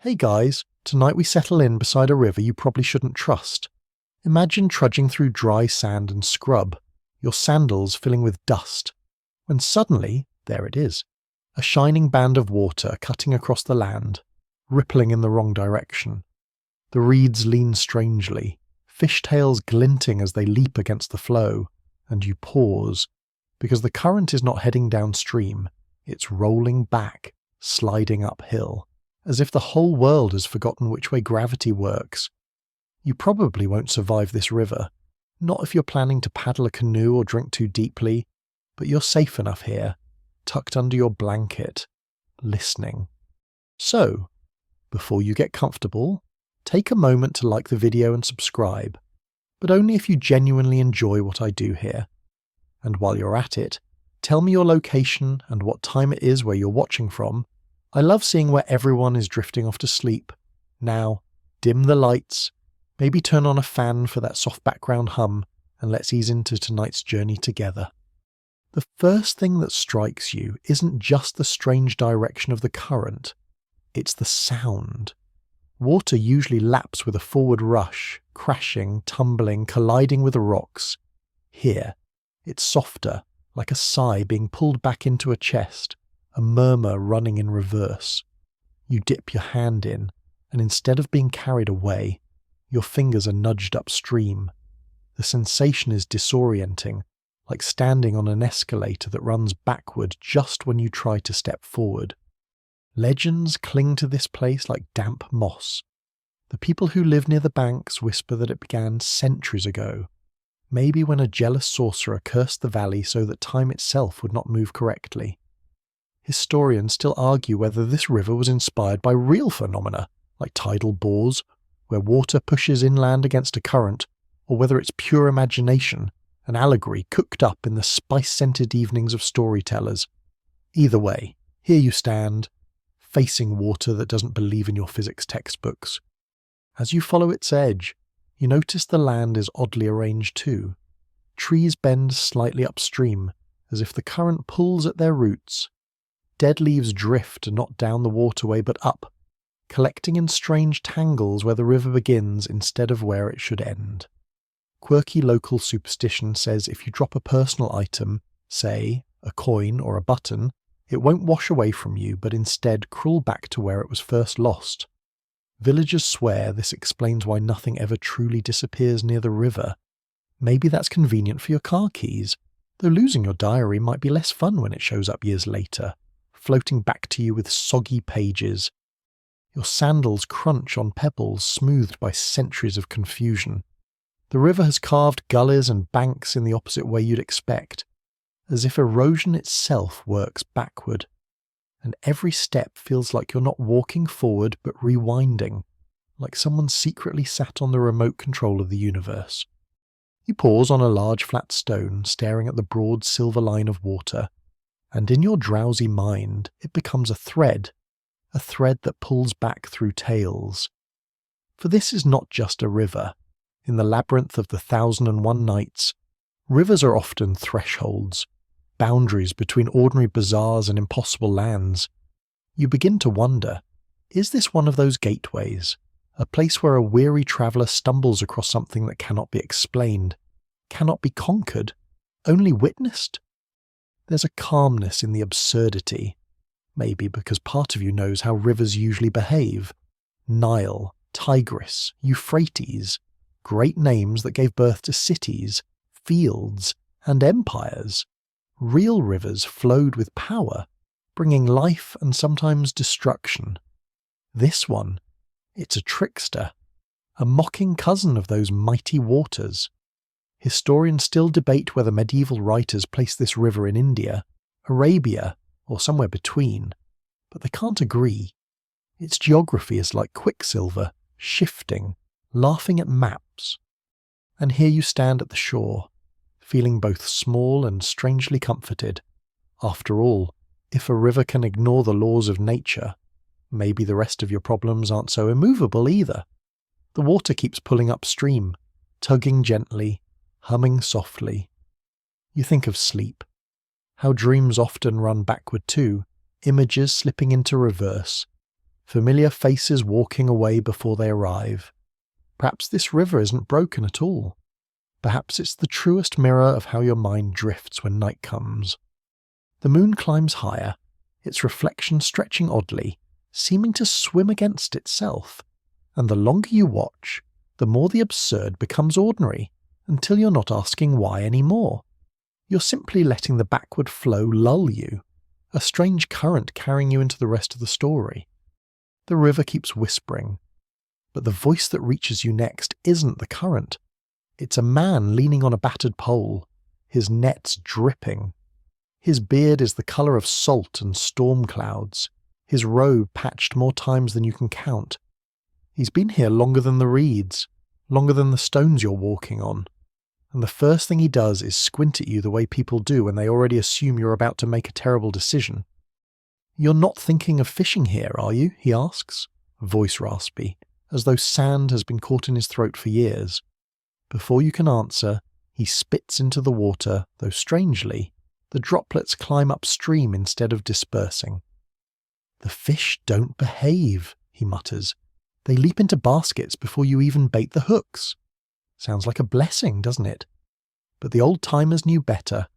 Hey guys, tonight we settle in beside a river you probably shouldn't trust. Imagine trudging through dry sand and scrub, your sandals filling with dust, when suddenly, there it is, a shining band of water cutting across the land, rippling in the wrong direction. The reeds lean strangely, fishtails glinting as they leap against the flow, and you pause, because the current is not heading downstream, it's rolling back, sliding uphill, as if the whole world has forgotten which way gravity works. You probably won't survive this river, not if you're planning to paddle a canoe or drink too deeply, but you're safe enough here, tucked under your blanket, listening. So, before you get comfortable, take a moment to like the video and subscribe, but only if you genuinely enjoy what I do here. And while you're at it, tell me your location and what time it is where you're watching from. I love seeing where everyone is drifting off to sleep. Now, dim the lights, maybe turn on a fan for that soft background hum, and let's ease into tonight's journey together. The first thing that strikes you isn't just the strange direction of the current, it's the sound. Water usually laps with a forward rush, crashing, tumbling, colliding with the rocks. Here, it's softer, like a sigh being pulled back into a chest, a murmur running in reverse. You dip your hand in, and instead of being carried away, your fingers are nudged upstream. The sensation is disorienting, like standing on an escalator that runs backward just when you try to step forward. Legends cling to this place like damp moss. The people who live near the banks whisper that it began centuries ago, maybe when a jealous sorcerer cursed the valley so that time itself would not move correctly. Historians still argue whether this river was inspired by real phenomena, like tidal bores, where water pushes inland against a current, or whether it's pure imagination, an allegory cooked up in the spice-scented evenings of storytellers. Either way, here you stand, facing water that doesn't believe in your physics textbooks. As you follow its edge, you notice the land is oddly arranged too. Trees bend slightly upstream, as if the current pulls at their roots. Dead leaves drift not down the waterway but up, collecting in strange tangles where the river begins instead of where it should end. Quirky local superstition says if you drop a personal item, say a coin or a button, it won't wash away from you but instead crawl back to where it was first lost. Villagers swear this explains why nothing ever truly disappears near the river. Maybe that's convenient for your car keys, though losing your diary might be less fun when it shows up years later, floating back to you with soggy pages. Your sandals crunch on pebbles smoothed by centuries of confusion. The river has carved gullies and banks in the opposite way you'd expect, as if erosion itself works backward, and every step feels like you're not walking forward but rewinding, like someone secretly sat on the remote control of the universe. You pause on a large flat stone, staring at the broad silver line of water, and in your drowsy mind it becomes a thread that pulls back through tales. For this is not just a river. In the labyrinth of the 1001 Nights, rivers are often thresholds, boundaries between ordinary bazaars and impossible lands. You begin to wonder, is this one of those gateways, a place where a weary traveller stumbles across something that cannot be explained, cannot be conquered, only witnessed? There's a calmness in the absurdity, maybe because part of you knows how rivers usually behave. Nile, Tigris, Euphrates, great names that gave birth to cities, fields, and empires. Real rivers flowed with power, bringing life and sometimes destruction. This one, it's a trickster, a mocking cousin of those mighty waters. Historians still debate whether medieval writers placed this river in India, Arabia, or somewhere between, but they can't agree. Its geography is like quicksilver, shifting, laughing at maps. And here you stand at the shore, feeling both small and strangely comforted. After all, if a river can ignore the laws of nature, maybe the rest of your problems aren't so immovable either. The water keeps pulling upstream, tugging gently, humming softly. You think of sleep, how dreams often run backward too, images slipping into reverse, Familiar faces walking away before they arrive. Perhaps this river isn't broken at all. Perhaps it's the truest mirror of how your mind drifts when night comes. The moon climbs higher, its reflection stretching oddly, seeming to swim against itself. And the longer you watch, the more the absurd becomes ordinary, until you're not asking why anymore. You're simply letting the backward flow lull you, a strange current carrying you into the rest of the story. The river keeps whispering, but the voice that reaches you next isn't the current. It's a man leaning on a battered pole, his nets dripping. His beard is the colour of salt and storm clouds, his robe patched more times than you can count. He's been here longer than the reeds, longer than the stones you're walking on. And the first thing he does is squint at you the way people do when they already assume you're about to make a terrible decision. "You're not thinking of fishing here, are you?" he asks, voice raspy, as though sand has been caught in his throat for years. Before you can answer, he spits into the water, though strangely, the droplets climb upstream instead of dispersing. "The fish don't behave," he mutters. "They leap into baskets before you even bait the hooks." Sounds like a blessing, doesn't it? But the old-timers knew better.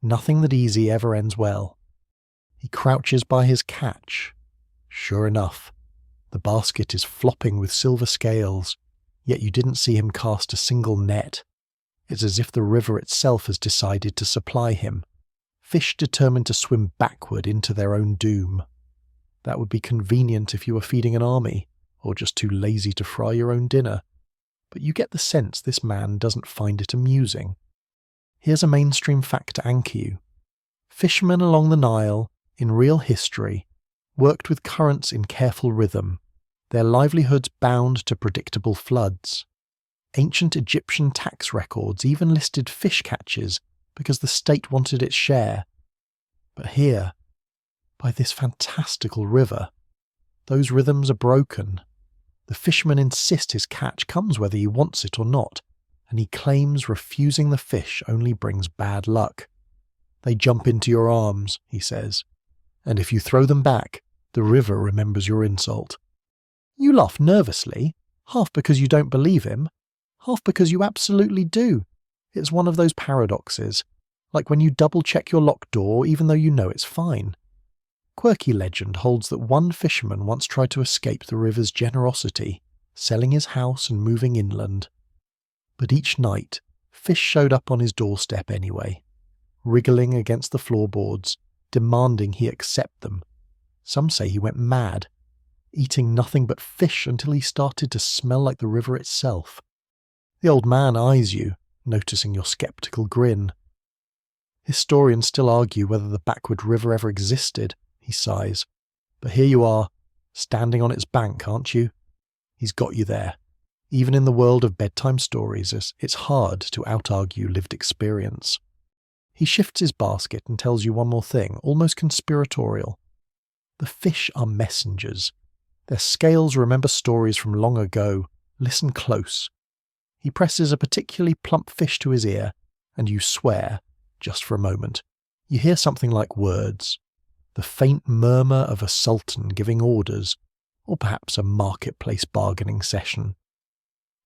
Nothing that easy ever ends well. He crouches by his catch. Sure enough, the basket is flopping with silver scales, yet you didn't see him cast a single net. It's as if the river itself has decided to supply him. Fish determined to swim backward into their own doom. That would be convenient if you were feeding an army, or just too lazy to fry your own dinner. But you get the sense this man doesn't find it amusing. Here's a mainstream fact to anchor you. Fishermen along the Nile, in real history, worked with currents in careful rhythm, their livelihoods bound to predictable floods. Ancient Egyptian tax records even listed fish catches because the state wanted its share. But here, by this fantastical river, those rhythms are broken. The fishermen insist his catch comes whether he wants it or not, and he claims refusing the fish only brings bad luck. "They jump into your arms," he says, "and if you throw them back, the river remembers your insult." You laugh nervously, half because you don't believe him, half because you absolutely do. It's one of those paradoxes, like when you double-check your locked door even though you know it's fine. Quirky legend holds that one fisherman once tried to escape the river's generosity, selling his house and moving inland. But each night, fish showed up on his doorstep anyway, wriggling against the floorboards, demanding he accept them. Some say he went mad, eating nothing but fish until he started to smell like the river itself. The old man eyes you, noticing your sceptical grin. Historians still argue whether the backward river ever existed, he sighs. But here you are, standing on its bank, aren't you? He's got you there. Even in the world of bedtime stories, it's hard to out-argue lived experience. He shifts his basket and tells you one more thing, almost conspiratorial. The fish are messengers. Their scales remember stories from long ago. Listen close. He presses a particularly plump fish to his ear, and you swear, just for a moment, you hear something like words. The faint murmur of a sultan giving orders, or perhaps a marketplace bargaining session.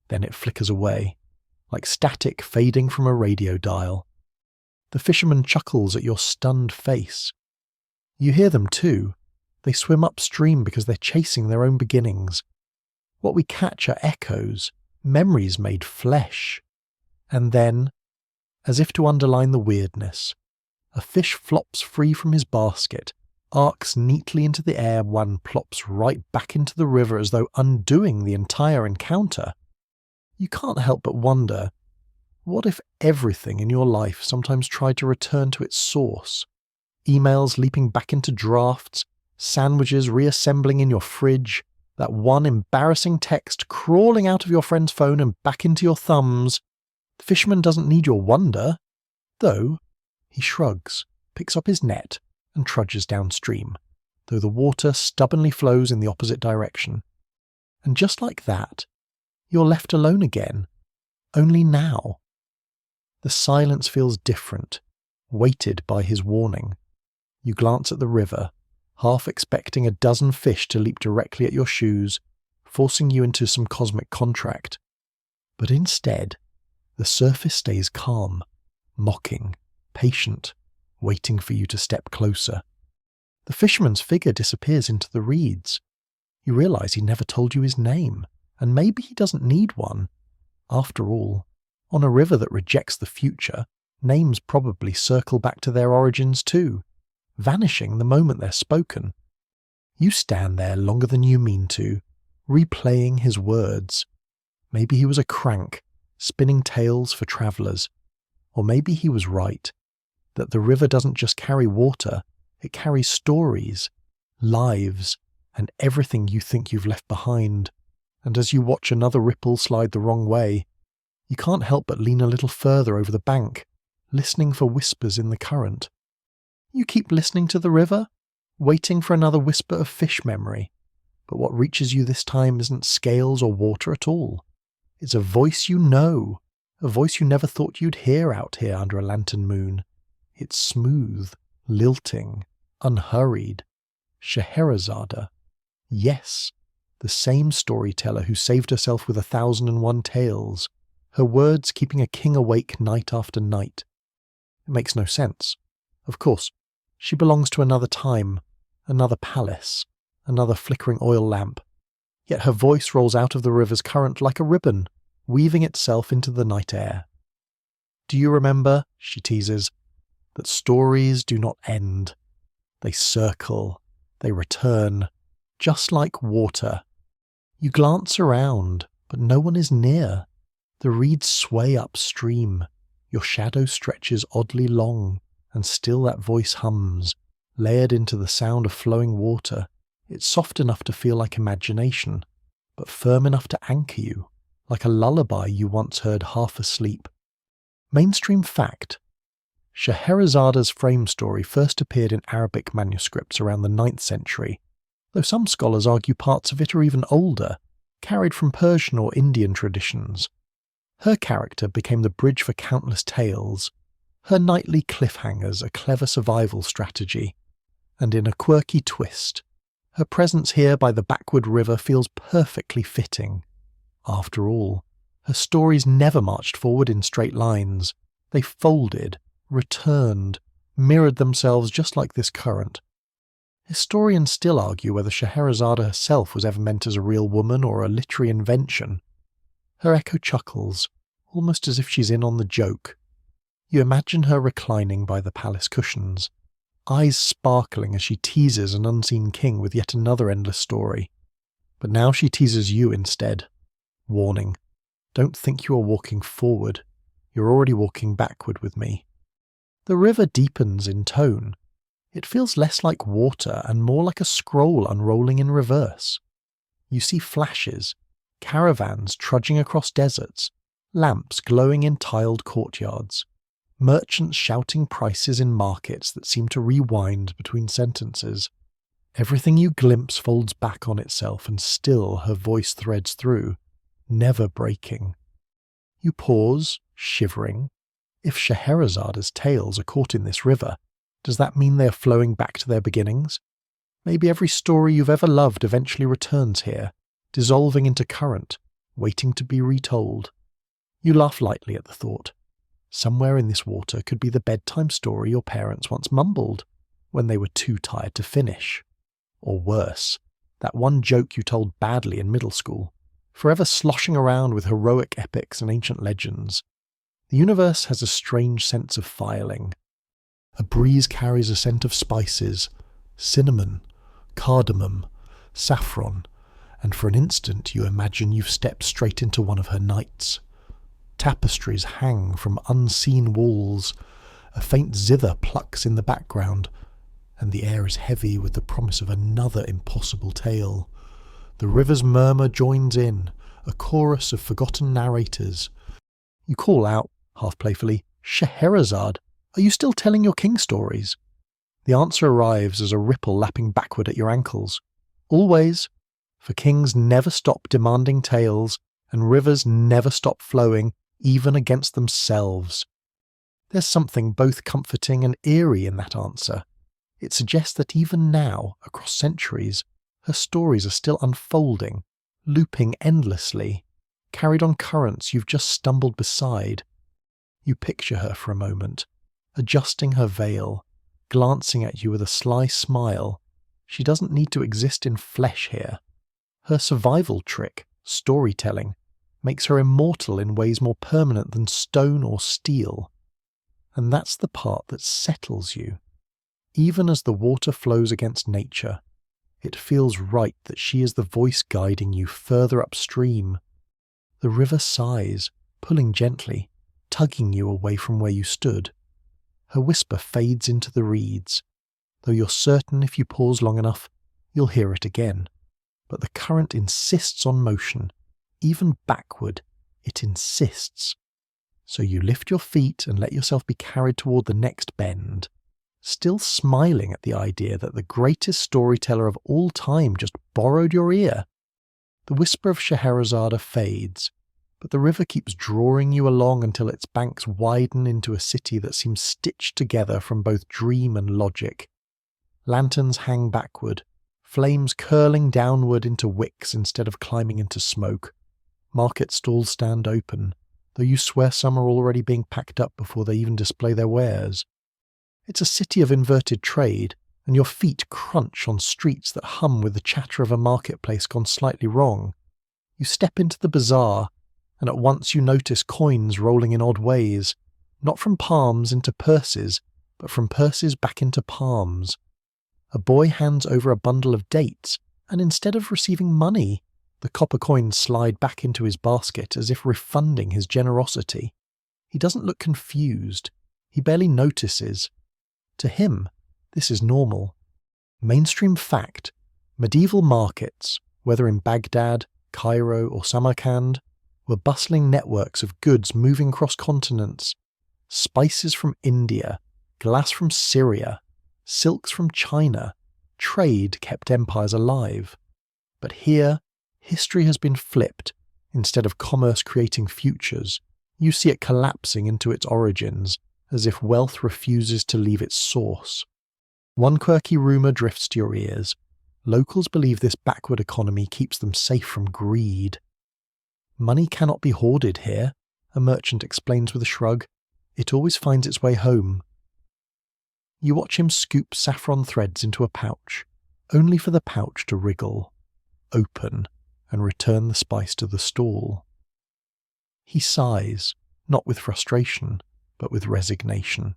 Then it flickers away, like static fading from a radio dial. The fisherman chuckles at your stunned face. You hear them too. They swim upstream because they're chasing their own beginnings. What we catch are echoes, memories made flesh. And then, as if to underline the weirdness, a fish flops free from his basket, arcs neatly into the air, one plops right back into the river as though undoing the entire encounter. You can't help but wonder, what if everything in your life sometimes tried to return to its source? Emails leaping back into drafts, sandwiches reassembling in your fridge, that one embarrassing text crawling out of your friend's phone and back into your thumbs. The fisherman doesn't need your wonder, though. He shrugs, picks up his net, and trudges downstream, though the water stubbornly flows in the opposite direction. And just like that, you're left alone again, only now. The silence feels different, weighted by his warning. You glance at the river, half expecting a dozen fish to leap directly at your shoes, forcing you into some cosmic contract. But instead, the surface stays calm, mocking, patient, waiting for you to step closer. The fisherman's figure disappears into the reeds. You realize he never told you his name, and maybe he doesn't need one. After all, on a river that rejects the future, names probably circle back to their origins too, vanishing the moment they're spoken. You stand there longer than you mean to, replaying his words. Maybe he was a crank, spinning tales for travellers. Or maybe he was right, that the river doesn't just carry water, it carries stories, lives, and everything you think you've left behind. And as you watch another ripple slide the wrong way, you can't help but lean a little further over the bank, listening for whispers in the current. You keep listening to the river, waiting for another whisper of fish memory. But what reaches you this time isn't scales or water at all. It's a voice you know, a voice you never thought you'd hear out here under a lantern moon. It's smooth, lilting, unhurried. Scheherazade. Yes, the same storyteller who saved herself with 1,001 tales, her words keeping a king awake night after night. It makes no sense. Of course, she belongs to another time, another palace, another flickering oil lamp. Yet her voice rolls out of the river's current like a ribbon, weaving itself into the night air. Do you remember, she teases, that stories do not end. They circle, they return, just like water. You glance around, but no one is near. The reeds sway upstream, your shadow stretches oddly long, and still that voice hums, layered into the sound of flowing water. It's soft enough to feel like imagination, but firm enough to anchor you, like a lullaby you once heard half asleep. Mainstream fact: Scheherazade's frame story first appeared in Arabic manuscripts around the 9th century, though some scholars argue parts of it are even older, carried from Persian or Indian traditions. Her character became the bridge for countless tales, her nightly cliffhangers a clever survival strategy, and in a quirky twist, her presence here by the backward river feels perfectly fitting. After all, her stories never marched forward in straight lines. They folded, returned, mirrored themselves just like this current. Historians still argue whether Scheherazade herself was ever meant as a real woman or a literary invention. Her echo chuckles, almost as if she's in on the joke. You imagine her reclining by the palace cushions, eyes sparkling as she teases an unseen king with yet another endless story. But now she teases you instead. Warning, don't think you are walking forward. You're already walking backward with me. The river deepens in tone. It feels less like water and more like a scroll unrolling in reverse. You see flashes, caravans trudging across deserts, lamps glowing in tiled courtyards, merchants shouting prices in markets that seem to rewind between sentences. Everything you glimpse folds back on itself, and still her voice threads through, never breaking. You pause, shivering. If Scheherazade's tales are caught in this river, does that mean they are flowing back to their beginnings? Maybe every story you've ever loved eventually returns here, dissolving into current, waiting to be retold. You laugh lightly at the thought. Somewhere in this water could be the bedtime story your parents once mumbled, when they were too tired to finish. Or worse, that one joke you told badly in middle school, forever sloshing around with heroic epics and ancient legends. The universe has a strange sense of filing. A breeze carries a scent of spices, cinnamon, cardamom, saffron, and for an instant you imagine you've stepped straight into one of her nights. Tapestries hang from unseen walls, a faint zither plucks in the background, and the air is heavy with the promise of another impossible tale. The river's murmur joins in, a chorus of forgotten narrators. You call out, half playfully, "Scheherazade, are you still telling your king stories?" The answer arrives as a ripple lapping backward at your ankles. Always, for kings never stop demanding tales, and rivers never stop flowing, even against themselves. There's something both comforting and eerie in that answer. It suggests that even now, across centuries, her stories are still unfolding, looping endlessly, carried on currents you've just stumbled beside. You picture her for a moment, adjusting her veil, glancing at you with a sly smile. She doesn't need to exist in flesh here. Her survival trick, storytelling, makes her immortal in ways more permanent than stone or steel. And that's the part that settles you. Even as the water flows against nature, it feels right that she is the voice guiding you further upstream. The river sighs, pulling gently, tugging you away from where you stood. Her whisper fades into the reeds, though you're certain if you pause long enough, you'll hear it again. But the current insists on motion. Even backward, it insists. So you lift your feet and let yourself be carried toward the next bend, still smiling at the idea that the greatest storyteller of all time just borrowed your ear. The whisper of Scheherazade fades, but the river keeps drawing you along until its banks widen into a city that seems stitched together from both dream and logic. Lanterns hang backward, flames curling downward into wicks instead of climbing into smoke. Market stalls stand open, though you swear some are already being packed up before they even display their wares. It's a city of inverted trade, and your feet crunch on streets that hum with the chatter of a marketplace gone slightly wrong. You step into the bazaar, and at once you notice coins rolling in odd ways, not from palms into purses, but from purses back into palms. A boy hands over a bundle of dates, and instead of receiving money, the copper coins slide back into his basket as if refunding his generosity. He doesn't look confused. He barely notices. To him, this is normal. Mainstream fact: medieval markets, whether in Baghdad, Cairo, or Samarkand, were bustling networks of goods moving across continents. Spices from India, glass from Syria, silks from China. Trade kept empires alive. But here, history has been flipped. Instead of commerce creating futures, you see it collapsing into its origins, as if wealth refuses to leave its source. One quirky rumour drifts to your ears. Locals believe this backward economy keeps them safe from greed. Money cannot be hoarded here, a merchant explains with a shrug. It always finds its way home. You watch him scoop saffron threads into a pouch, only for the pouch to wriggle, open, and return the spice to the stall. He sighs, not with frustration, but with resignation,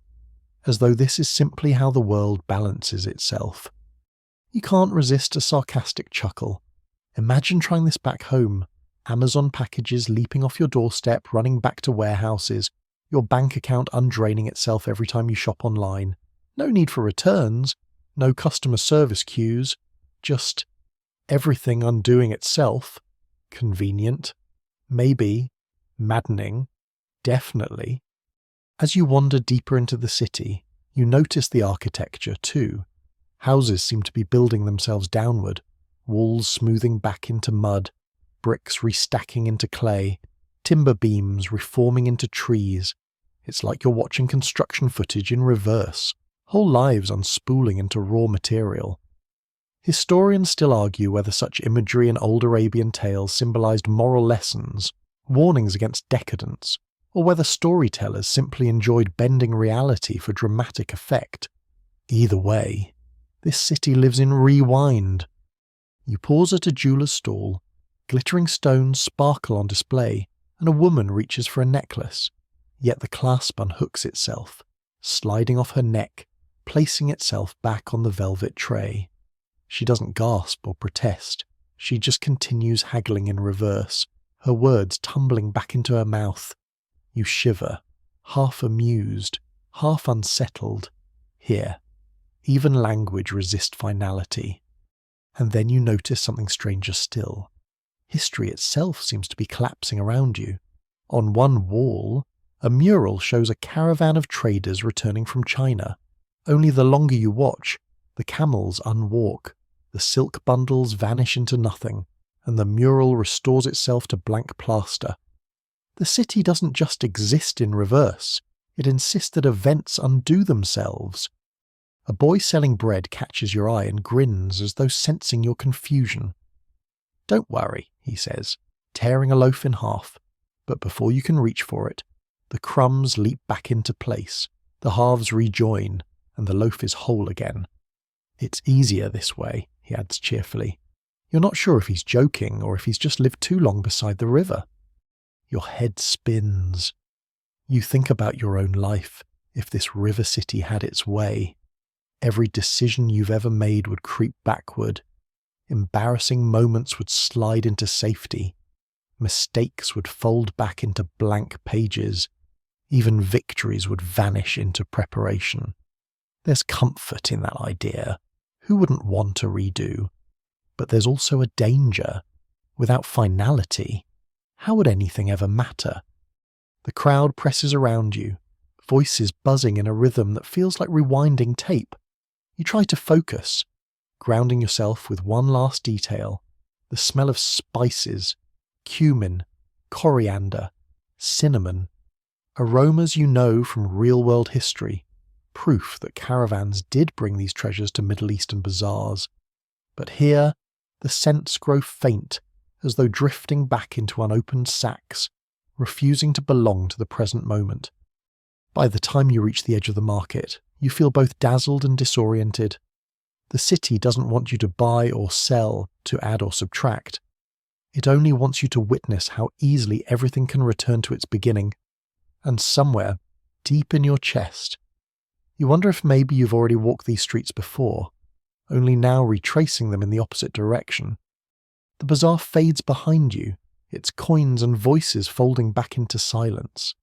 as though this is simply how the world balances itself. You can't resist a sarcastic chuckle. Imagine trying this back home. Amazon packages leaping off your doorstep, running back to warehouses, your bank account undraining itself every time you shop online. No need for returns, no customer service queues, just everything undoing itself. Convenient. Maybe. Maddening. Definitely. As you wander deeper into the city, you notice the architecture too. Houses seem to be building themselves downward, walls smoothing back into mud, bricks restacking into clay, timber beams reforming into trees. It's like you're watching construction footage in reverse, whole lives unspooling into raw material. Historians still argue whether such imagery in old Arabian tales symbolized moral lessons, warnings against decadence, or whether storytellers simply enjoyed bending reality for dramatic effect. Either way, this city lives in rewind. You pause at a jeweller's stall. Glittering stones sparkle on display, and a woman reaches for a necklace. Yet the clasp unhooks itself, sliding off her neck, placing itself back on the velvet tray. She doesn't gasp or protest. She just continues haggling in reverse, her words tumbling back into her mouth. You shiver, half amused, half unsettled. Here, even language resists finality. And then you notice something stranger still. History itself seems to be collapsing around you. On one wall, a mural shows a caravan of traders returning from China. Only the longer you watch, the camels unwalk, the silk bundles vanish into nothing, and the mural restores itself to blank plaster. The city doesn't just exist in reverse, it insists that events undo themselves. A boy selling bread catches your eye and grins as though sensing your confusion. "Don't worry," he says, tearing a loaf in half, but before you can reach for it, the crumbs leap back into place, the halves rejoin, and the loaf is whole again. "It's easier this way," he adds cheerfully. You're not sure if he's joking or if he's just lived too long beside the river. Your head spins. You think about your own life. If this river city had its way, every decision you've ever made would creep backward. Embarrassing moments would slide into safety. Mistakes would fold back into blank pages. Even victories would vanish into preparation. There's comfort in that idea. Who wouldn't want to redo? But there's also a danger. Without finality, how would anything ever matter? The crowd presses around you, voices buzzing in a rhythm that feels like rewinding tape. You try to focus, grounding yourself with one last detail, the smell of spices, cumin, coriander, cinnamon, aromas you know from real-world history, proof that caravans did bring these treasures to Middle Eastern bazaars. But here, the scents grow faint, as though drifting back into unopened sacks, refusing to belong to the present moment. By the time you reach the edge of the market, you feel both dazzled and disoriented. The city doesn't want you to buy or sell, to add or subtract. It only wants you to witness how easily everything can return to its beginning. And somewhere, deep in your chest, you wonder if maybe you've already walked these streets before, only now retracing them in the opposite direction. The bazaar fades behind you, its coins and voices folding back into silence.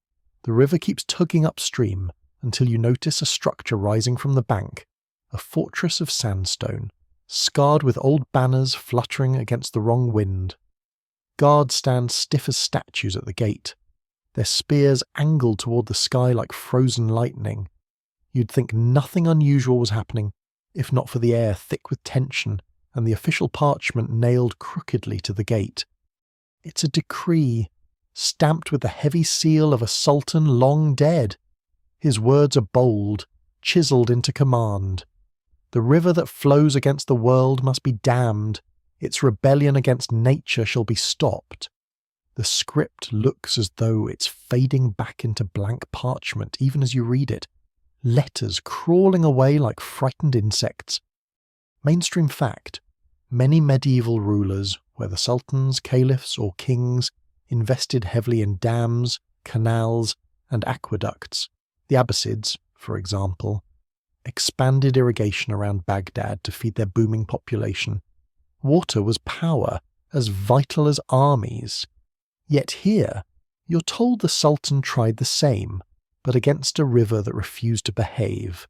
The river keeps tugging upstream until you notice a structure rising from the bank, a fortress of sandstone, scarred with old banners fluttering against the wrong wind. Guards stand stiff as statues at the gate, their spears angled toward the sky like frozen lightning. You'd think nothing unusual was happening, if not for the air thick with tension and the official parchment nailed crookedly to the gate. It's a decree, stamped with the heavy seal of a sultan long dead. His words are bold, chiseled into command. The river that flows against the world must be damned. Its rebellion against nature shall be stopped. The script looks as though it's fading back into blank parchment even as you read it. Letters crawling away like frightened insects. Mainstream fact: many medieval rulers, whether sultans, caliphs, or kings, invested heavily in dams, canals, and aqueducts. The Abbasids, for example, expanded irrigation around Baghdad to feed their booming population. Water was power, as vital as armies. Yet here, you're told the Sultan tried the same, but against a river that refused to behave.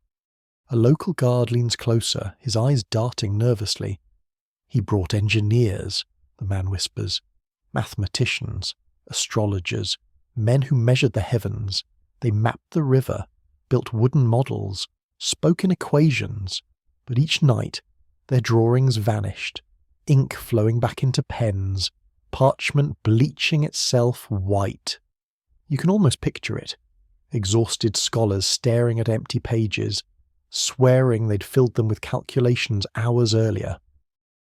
A local guard leans closer, his eyes darting nervously. "He brought engineers," the man whispers. "Mathematicians, astrologers, men who measured the heavens. They mapped the river, built wooden models, spoke in equations, but each night their drawings vanished, ink flowing back into pens, parchment bleaching itself white." You can almost picture it. Exhausted scholars staring at empty pages, swearing they'd filled them with calculations hours earlier.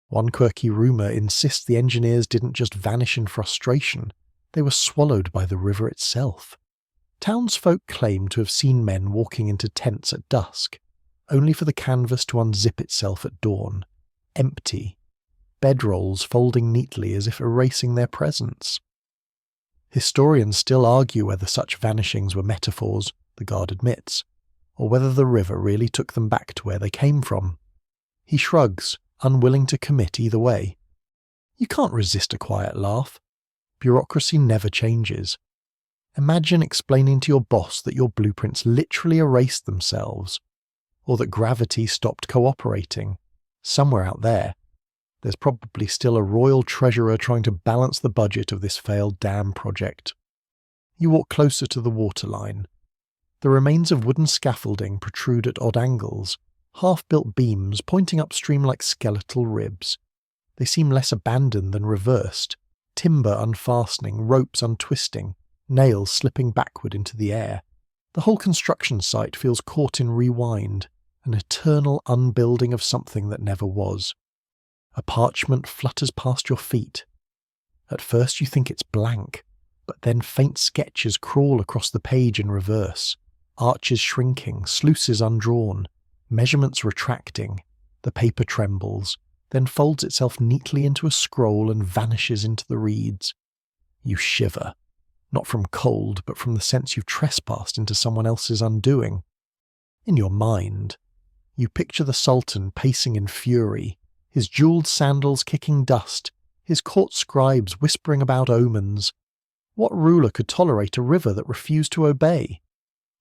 One quirky rumour insists the engineers didn't just vanish in frustration, they were swallowed by the river itself. Townsfolk claim to have seen men walking into tents at dusk, only for the canvas to unzip itself at dawn, empty, bedrolls folding neatly as if erasing their presence. Historians still argue whether such vanishings were metaphors, the guard admits, or whether the river really took them back to where they came from. He shrugs, unwilling to commit either way. You can't resist a quiet laugh. Bureaucracy never changes. Imagine explaining to your boss that your blueprints literally erased themselves, or that gravity stopped cooperating. Somewhere out there, there's probably still a royal treasurer trying to balance the budget of this failed dam project. You walk closer to the waterline. The remains of wooden scaffolding protrude at odd angles, half-built beams pointing upstream like skeletal ribs. They seem less abandoned than reversed, timber unfastening, ropes untwisting, nails slipping backward into the air. The whole construction site feels caught in rewind, an eternal unbuilding of something that never was. A parchment flutters past your feet. At first you think it's blank, but then faint sketches crawl across the page in reverse, arches shrinking, sluices undrawn, measurements retracting. The paper trembles, then folds itself neatly into a scroll and vanishes into the reeds. You shiver, not from cold, but from the sense you've trespassed into someone else's undoing. In your mind, you picture the Sultan pacing in fury, his jewelled sandals kicking dust, his court scribes whispering about omens. What ruler could tolerate a river that refused to obey?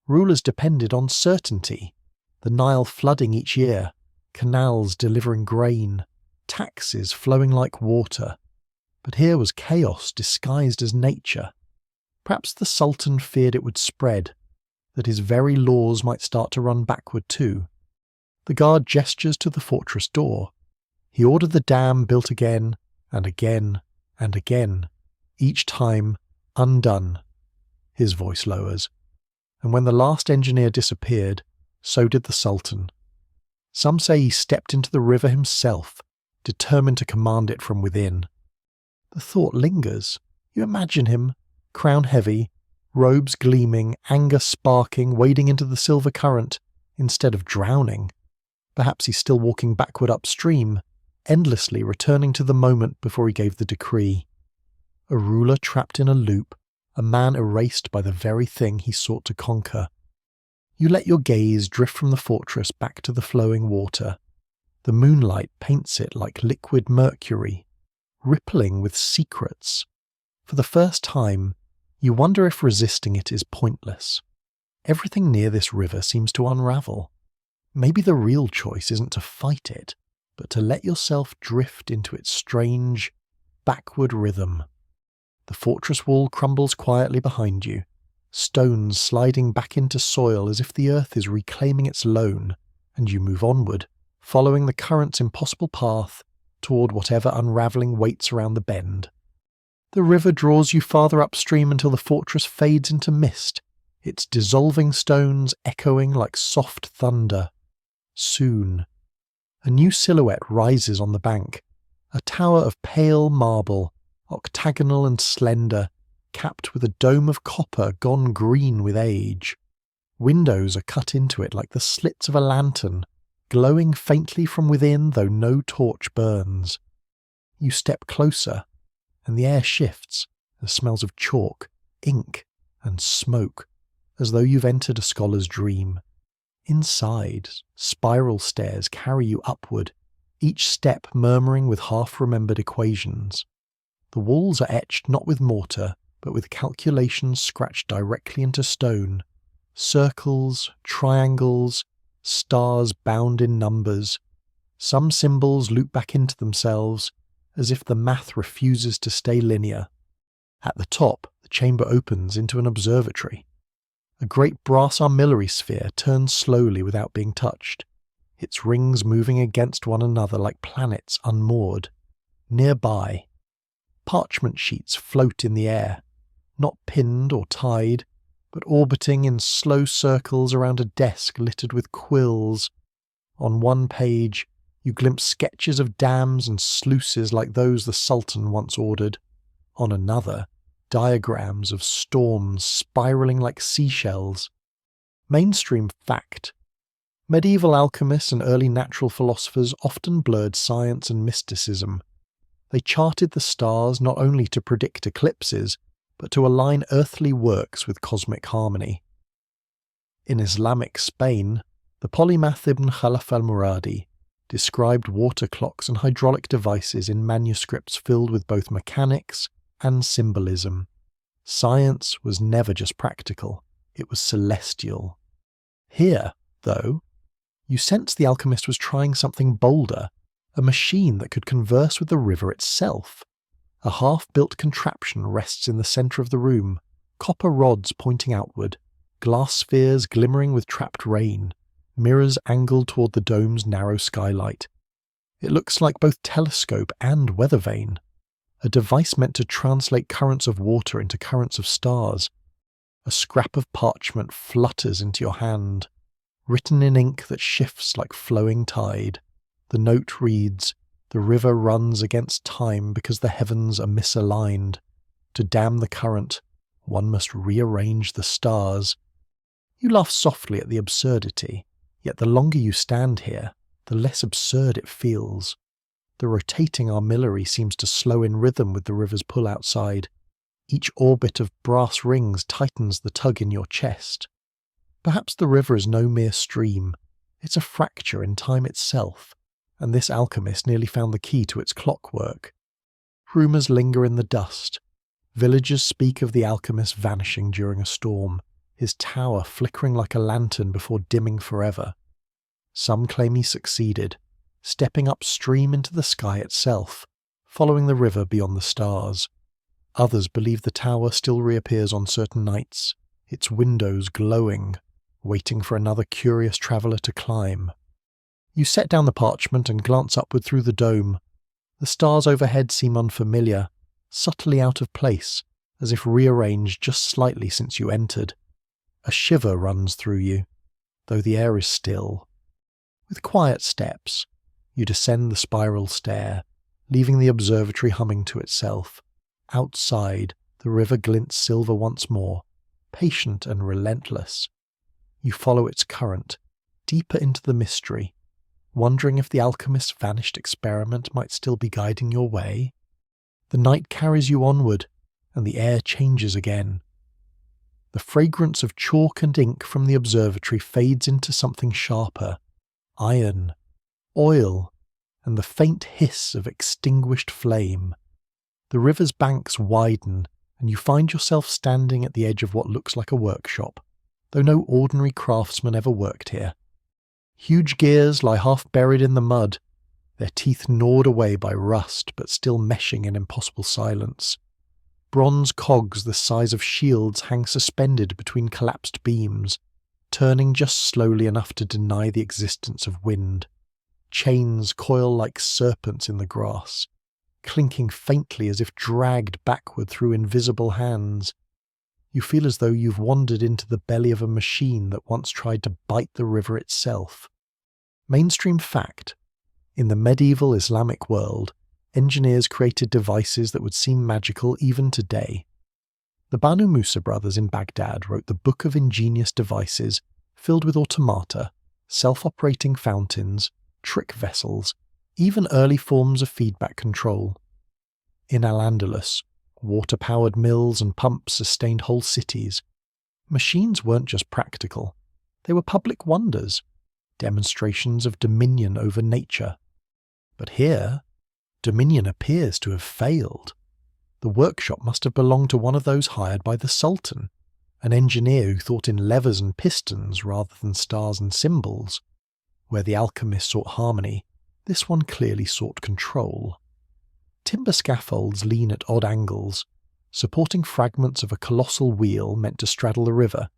Rulers depended on certainty, the Nile flooding each year, canals delivering grain, taxes flowing like water. But here was chaos disguised as nature. Perhaps the Sultan feared it would spread, that his very laws might start to run backward too. The guard gestures to the fortress door. He ordered the dam built again, and again, and again, each time undone. His voice lowers. And when the last engineer disappeared, so did the Sultan. Some say he stepped into the river himself, determined to command it from within. The thought lingers. You imagine him, crown heavy, robes gleaming, anger sparking, wading into the silver current, instead of drowning. Perhaps he's still walking backward upstream, endlessly returning to the moment before he gave the decree. A ruler trapped in a loop, a man erased by the very thing he sought to conquer. You let your gaze drift from the fortress back to the flowing water. The moonlight paints it like liquid mercury, rippling with secrets. For the first time, you wonder if resisting it is pointless. Everything near this river seems to unravel. Maybe the real choice isn't to fight it, but to let yourself drift into its strange, backward rhythm. The fortress wall crumbles quietly behind you, stones sliding back into soil as if the earth is reclaiming its loan, and you move onward, following the current's impossible path toward whatever unravelling waits around the bend. The river draws you farther upstream until the fortress fades into mist, its dissolving stones echoing like soft thunder. Soon, a new silhouette rises on the bank, a tower of pale marble, octagonal and slender, capped with a dome of copper gone green with age. Windows are cut into it like the slits of a lantern, glowing faintly from within though no torch burns. You step closer, and the air shifts, and smells of chalk, ink, and smoke, as though you've entered a scholar's dream. Inside, spiral stairs carry you upward, each step murmuring with half-remembered equations. The walls are etched not with mortar, but with calculations scratched directly into stone. Circles, triangles, stars bound in numbers. Some symbols loop back into themselves, as if the math refuses to stay linear. At the top, the chamber opens into an observatory. A great brass armillary sphere turns slowly without being touched, its rings moving against one another like planets unmoored. Nearby, parchment sheets float in the air, not pinned or tied, but orbiting in slow circles around a desk littered with quills. On one page, you glimpse sketches of dams and sluices like those the Sultan once ordered. On another, diagrams of storms spiralling like seashells. Mainstream fact. Medieval alchemists and early natural philosophers often blurred science and mysticism. They charted the stars not only to predict eclipses, but to align earthly works with cosmic harmony. In Islamic Spain, the polymath Ibn Khalaf al-Muradi described water clocks and hydraulic devices in manuscripts filled with both mechanics and symbolism. Science was never just practical, it was celestial. Here, though, you sense the alchemist was trying something bolder, a machine that could converse with the river itself. A half-built contraption rests in the centre of the room, copper rods pointing outward, glass spheres glimmering with trapped rain, mirrors angled toward the dome's narrow skylight. It looks like both telescope and weather vane, a device meant to translate currents of water into currents of stars. A scrap of parchment flutters into your hand. written in ink that shifts like flowing tide. The note reads, "The river runs against time because the heavens are misaligned. To dam the current, one must rearrange the stars." You laugh softly at the absurdity, yet the longer you stand here, the less absurd it feels. The rotating armillary seems to slow in rhythm with the river's pull outside. Each orbit of brass rings tightens the tug in your chest. Perhaps the river is no mere stream. It's a fracture in time itself, and this alchemist nearly found the key to its clockwork. Rumours linger in the dust. Villagers speak of the alchemist vanishing during a storm, his tower flickering like a lantern before dimming forever. Some claim he succeeded, stepping upstream into the sky itself, following the river beyond the stars. Others believe the tower still reappears on certain nights, its windows glowing, waiting for another curious traveller to climb. You set down the parchment and glance upward through the dome. The stars overhead seem unfamiliar, subtly out of place, as if rearranged just slightly since you entered. A shiver runs through you, though the air is still. With quiet steps, you descend the spiral stair, leaving the observatory humming to itself. Outside, the river glints silver once more, patient and relentless. You follow its current, deeper into the mystery, wondering if the alchemist's vanished experiment might still be guiding your way. The night carries you onward, and the air changes again. The fragrance of chalk and ink from the observatory fades into something sharper: iron, oil, and the faint hiss of extinguished flame. The river's banks widen, and you find yourself standing at the edge of what looks like a workshop, though no ordinary craftsman ever worked here. Huge gears lie half buried in the mud, their teeth gnawed away by rust but still meshing in impossible silence. Bronze cogs the size of shields hang suspended between collapsed beams, turning just slowly enough to deny the existence of wind. Chains coil like serpents in the grass, clinking faintly as if dragged backward through invisible hands. You feel as though you've wandered into the belly of a machine that once tried to bite the river itself. Mainstream fact: in the medieval Islamic world, engineers created devices that would seem magical even today. The Banu Musa brothers in Baghdad wrote the Book of Ingenious Devices, filled with automata, self-operating fountains, trick vessels, even early forms of feedback control. In Al-Andalus, water-powered mills and pumps sustained whole cities. Machines weren't just practical, they were public wonders, demonstrations of dominion over nature. But here, dominion appears to have failed. The workshop must have belonged to one of those hired by the Sultan, an engineer who thought in levers and pistons rather than stars and symbols. Where the alchemist sought harmony, this one clearly sought control. Timber scaffolds lean at odd angles, supporting fragments of a colossal wheel meant to straddle the river.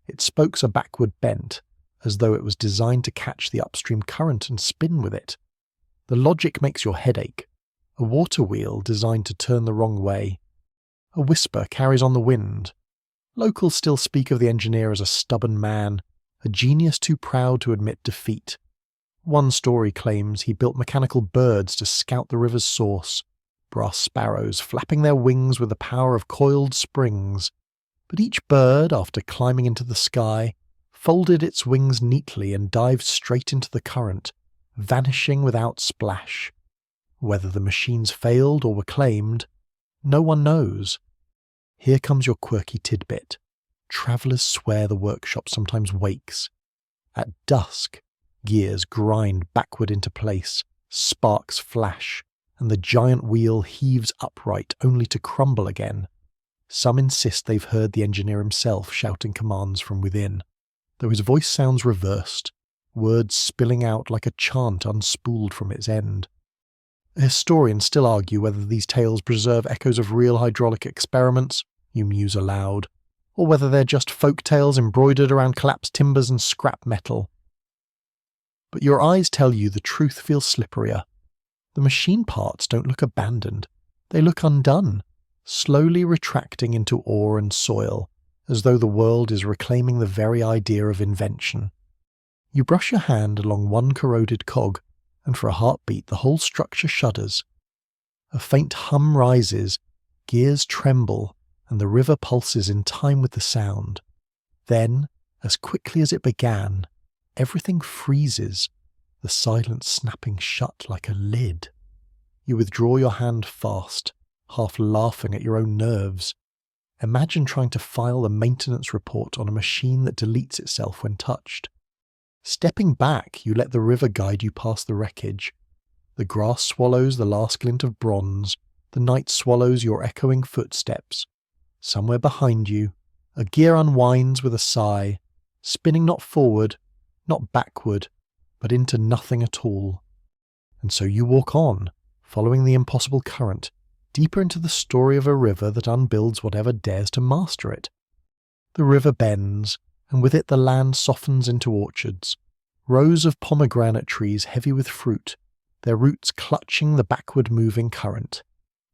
Its spokes are backward bent, as though it was designed to catch the upstream current and spin with it. The logic makes your head ache. A water wheel designed to turn the wrong way. A whisper carries on the wind. Locals still speak of the engineer as a stubborn man, a genius too proud to admit defeat. One story claims he built mechanical birds to scout the river's source, brass sparrows flapping their wings with the power of coiled springs. But each bird, after climbing into the sky, folded its wings neatly and dived straight into the current, vanishing without splash. Whether the machines failed or were claimed, no one knows. Here comes your quirky tidbit. Travellers swear the workshop sometimes wakes. At dusk, gears grind backward into place, sparks flash, and the giant wheel heaves upright only to crumble again. Some insist they've heard the engineer himself shouting commands from within, though his voice sounds reversed, words spilling out like a chant unspooled from its end. Historians still argue whether these tales preserve echoes of real hydraulic experiments, you muse aloud, or whether they're just folk tales embroidered around collapsed timbers and scrap metal. But your eyes tell you the truth feels slipperier. The machine parts don't look abandoned, they look undone, slowly retracting into ore and soil, as though the world is reclaiming the very idea of invention. You brush your hand along one corroded cog, and for a heartbeat the whole structure shudders. A faint hum rises, gears tremble, and the river pulses in time with the sound. Then, as quickly as it began, everything freezes, the silence snapping shut like a lid. You withdraw your hand fast, half laughing at your own nerves. Imagine trying to file the maintenance report on a machine that deletes itself when touched. Stepping back, you let the river guide you past the wreckage. The grass swallows the last glint of bronze, the night swallows your echoing footsteps. Somewhere behind you, a gear unwinds with a sigh, spinning not forward, not backward, but into nothing at all. And so you walk on, following the impossible current, deeper into the story of a river that unbuilds whatever dares to master it. The river bends, and with it the land softens into orchards, rows of pomegranate trees heavy with fruit, their roots clutching the backward-moving current.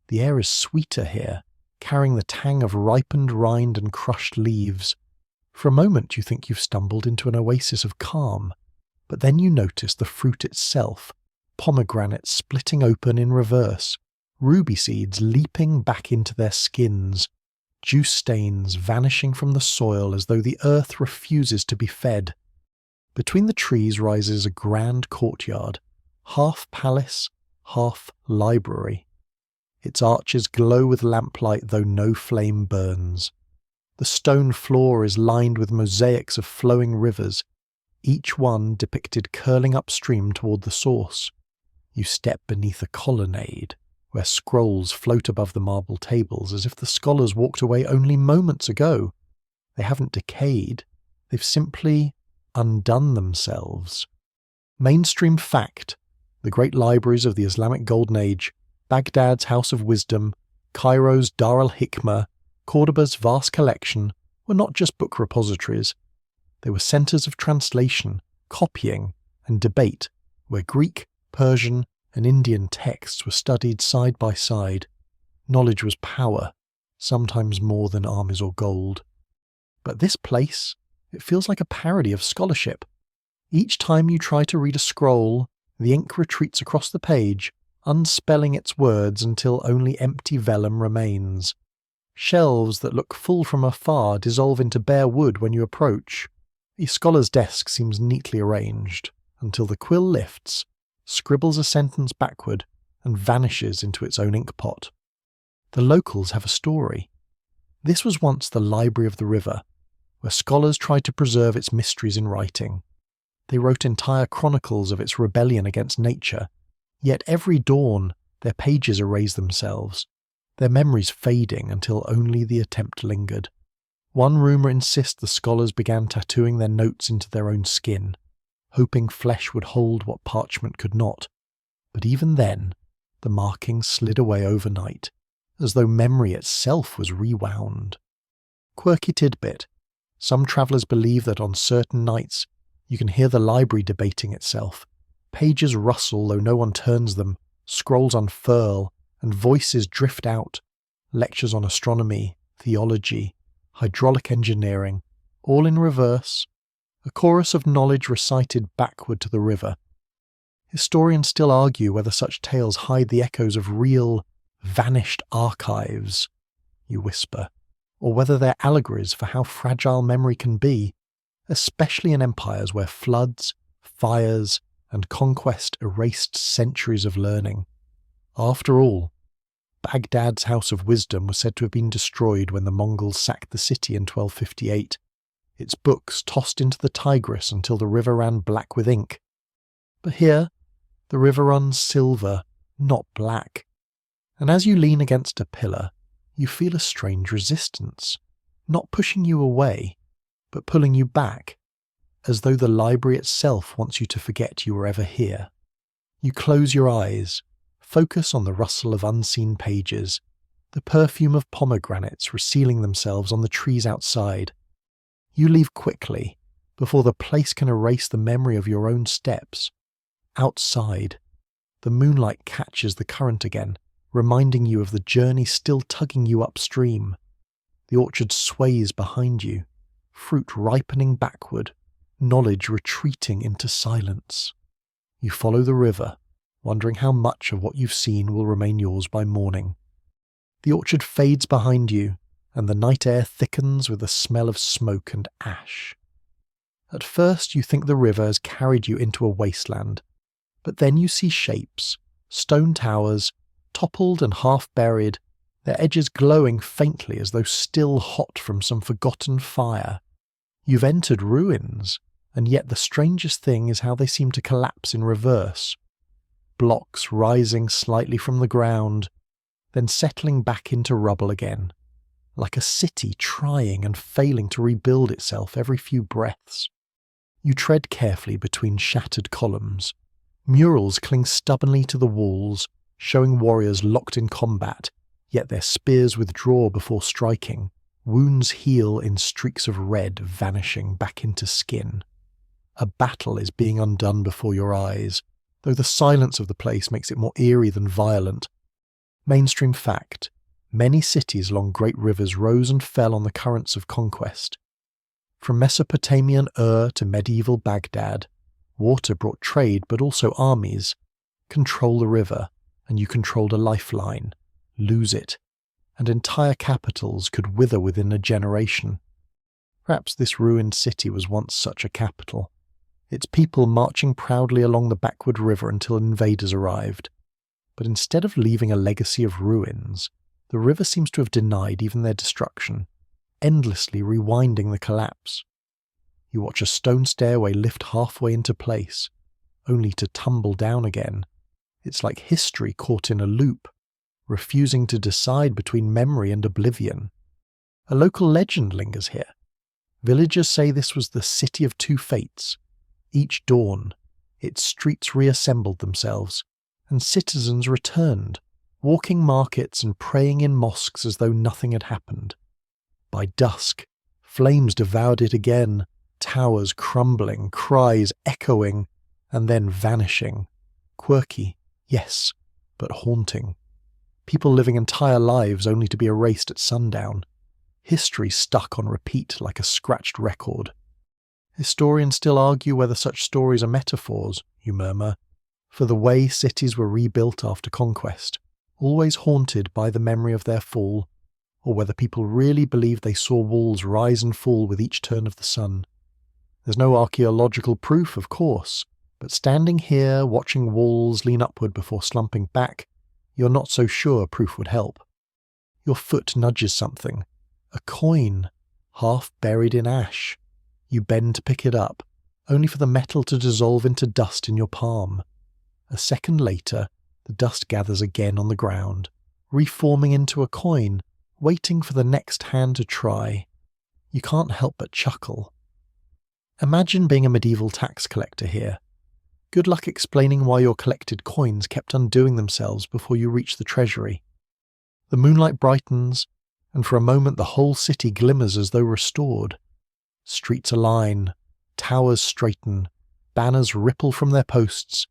The air is sweeter here, carrying the tang of ripened rind and crushed leaves. For a moment you think you've stumbled into an oasis of calm, but then you notice the fruit itself, pomegranates splitting open in reverse, ruby seeds leaping back into their skins, juice stains vanishing from the soil as though the earth refuses to be fed. Between the trees rises a grand courtyard, half palace, half library. Its arches glow with lamplight though no flame burns. The stone floor is lined with mosaics of flowing rivers, each one depicted curling upstream toward the source. You step beneath a colonnade, where scrolls float above the marble tables as if the scholars walked away only moments ago. They haven't decayed, they've simply undone themselves. Mainstream fact: the great libraries of the Islamic Golden Age, Baghdad's House of Wisdom, Cairo's Dar al-Hikmah, Cordoba's vast collection, were not just book repositories. They were centres of translation, copying, and debate, where Greek, Persian, and Indian texts were studied side by side. Knowledge was power, sometimes more than armies or gold. But this place, it feels like a parody of scholarship. Each time you try to read a scroll, the ink retreats across the page, unspelling its words until only empty vellum remains. Shelves that look full from afar dissolve into bare wood when you approach. A scholar's desk seems neatly arranged, until the quill lifts, scribbles a sentence backward, and vanishes into its own inkpot. The locals have a story. This was once the library of the river, where scholars tried to preserve its mysteries in writing. They wrote entire chronicles of its rebellion against nature, yet every dawn their pages erase themselves, their memories fading until only the attempt lingered. One rumour insists the scholars began tattooing their notes into their own skin, hoping flesh would hold what parchment could not. But even then, the markings slid away overnight, as though memory itself was rewound. Quirky tidbit: some travellers believe that on certain nights you can hear the library debating itself. Pages rustle though no one turns them, scrolls unfurl, and voices drift out. Lectures on astronomy, theology, hydraulic engineering, all in reverse. A chorus of knowledge recited backward to the river. Historians still argue whether such tales hide the echoes of real, vanished archives, you whisper, or whether they're allegories for how fragile memory can be, especially in empires where floods, fires, and conquest erased centuries of learning. After all, Baghdad's House of Wisdom was said to have been destroyed when the Mongols sacked the city in 1258. Its books tossed into the Tigris until the river ran black with ink. But here, the river runs silver, not black. And as you lean against a pillar, you feel a strange resistance, not pushing you away, but pulling you back, as though the library itself wants you to forget you were ever here. You close your eyes, focus on the rustle of unseen pages, the perfume of pomegranates resealing themselves on the trees outside. You leave quickly, before the place can erase the memory of your own steps. Outside, the moonlight catches the current again, reminding you of the journey still tugging you upstream. The orchard sways behind you, fruit ripening backward, knowledge retreating into silence. You follow the river, wondering how much of what you've seen will remain yours by morning. The orchard fades behind you, and the night air thickens with the smell of smoke and ash. At first you think the river has carried you into a wasteland, but then you see shapes, stone towers, toppled and half-buried, their edges glowing faintly as though still hot from some forgotten fire. You've entered ruins, and yet the strangest thing is how they seem to collapse in reverse. Blocks rising slightly from the ground, then settling back into rubble again, like a city trying and failing to rebuild itself every few breaths. You tread carefully between shattered columns. Murals cling stubbornly to the walls, showing warriors locked in combat, yet their spears withdraw before striking, wounds heal in streaks of red vanishing back into skin. A battle is being undone before your eyes, though the silence of the place makes it more eerie than violent. Mainstream fact: many cities along great rivers rose and fell on the currents of conquest. From Mesopotamian Ur to medieval Baghdad, water brought trade but also armies. Control the river, and you controlled a lifeline. Lose it, and entire capitals could wither within a generation. Perhaps this ruined city was once such a capital, its people marching proudly along the backward river until invaders arrived. But instead of leaving a legacy of ruins, the river seems to have denied even their destruction, endlessly rewinding the collapse. You watch a stone stairway lift halfway into place, only to tumble down again. It's like history caught in a loop, refusing to decide between memory and oblivion. A local legend lingers here. Villagers say this was the city of two fates. Each dawn, its streets reassembled themselves, and citizens returned, walking markets and praying in mosques as though nothing had happened. By dusk, flames devoured it again, towers crumbling, cries echoing, and then vanishing. Quirky, yes, but haunting. People living entire lives only to be erased at sundown. History stuck on repeat like a scratched record. Historians still argue whether such stories are metaphors, you murmur, for the way cities were rebuilt after conquest, always haunted by the memory of their fall, or whether people really believed they saw walls rise and fall with each turn of the sun. There's no archaeological proof, of course, but standing here watching walls lean upward before slumping back, you're not so sure proof would help. Your foot nudges something, a coin, half buried in ash. You bend to pick it up, only for the metal to dissolve into dust in your palm. A second later, the dust gathers again on the ground, reforming into a coin, waiting for the next hand to try. You can't help but chuckle. Imagine being a medieval tax collector here. Good luck explaining why your collected coins kept undoing themselves before you reach the treasury. The moonlight brightens, and for a moment the whole city glimmers as though restored. Streets align, towers straighten, banners ripple from their posts.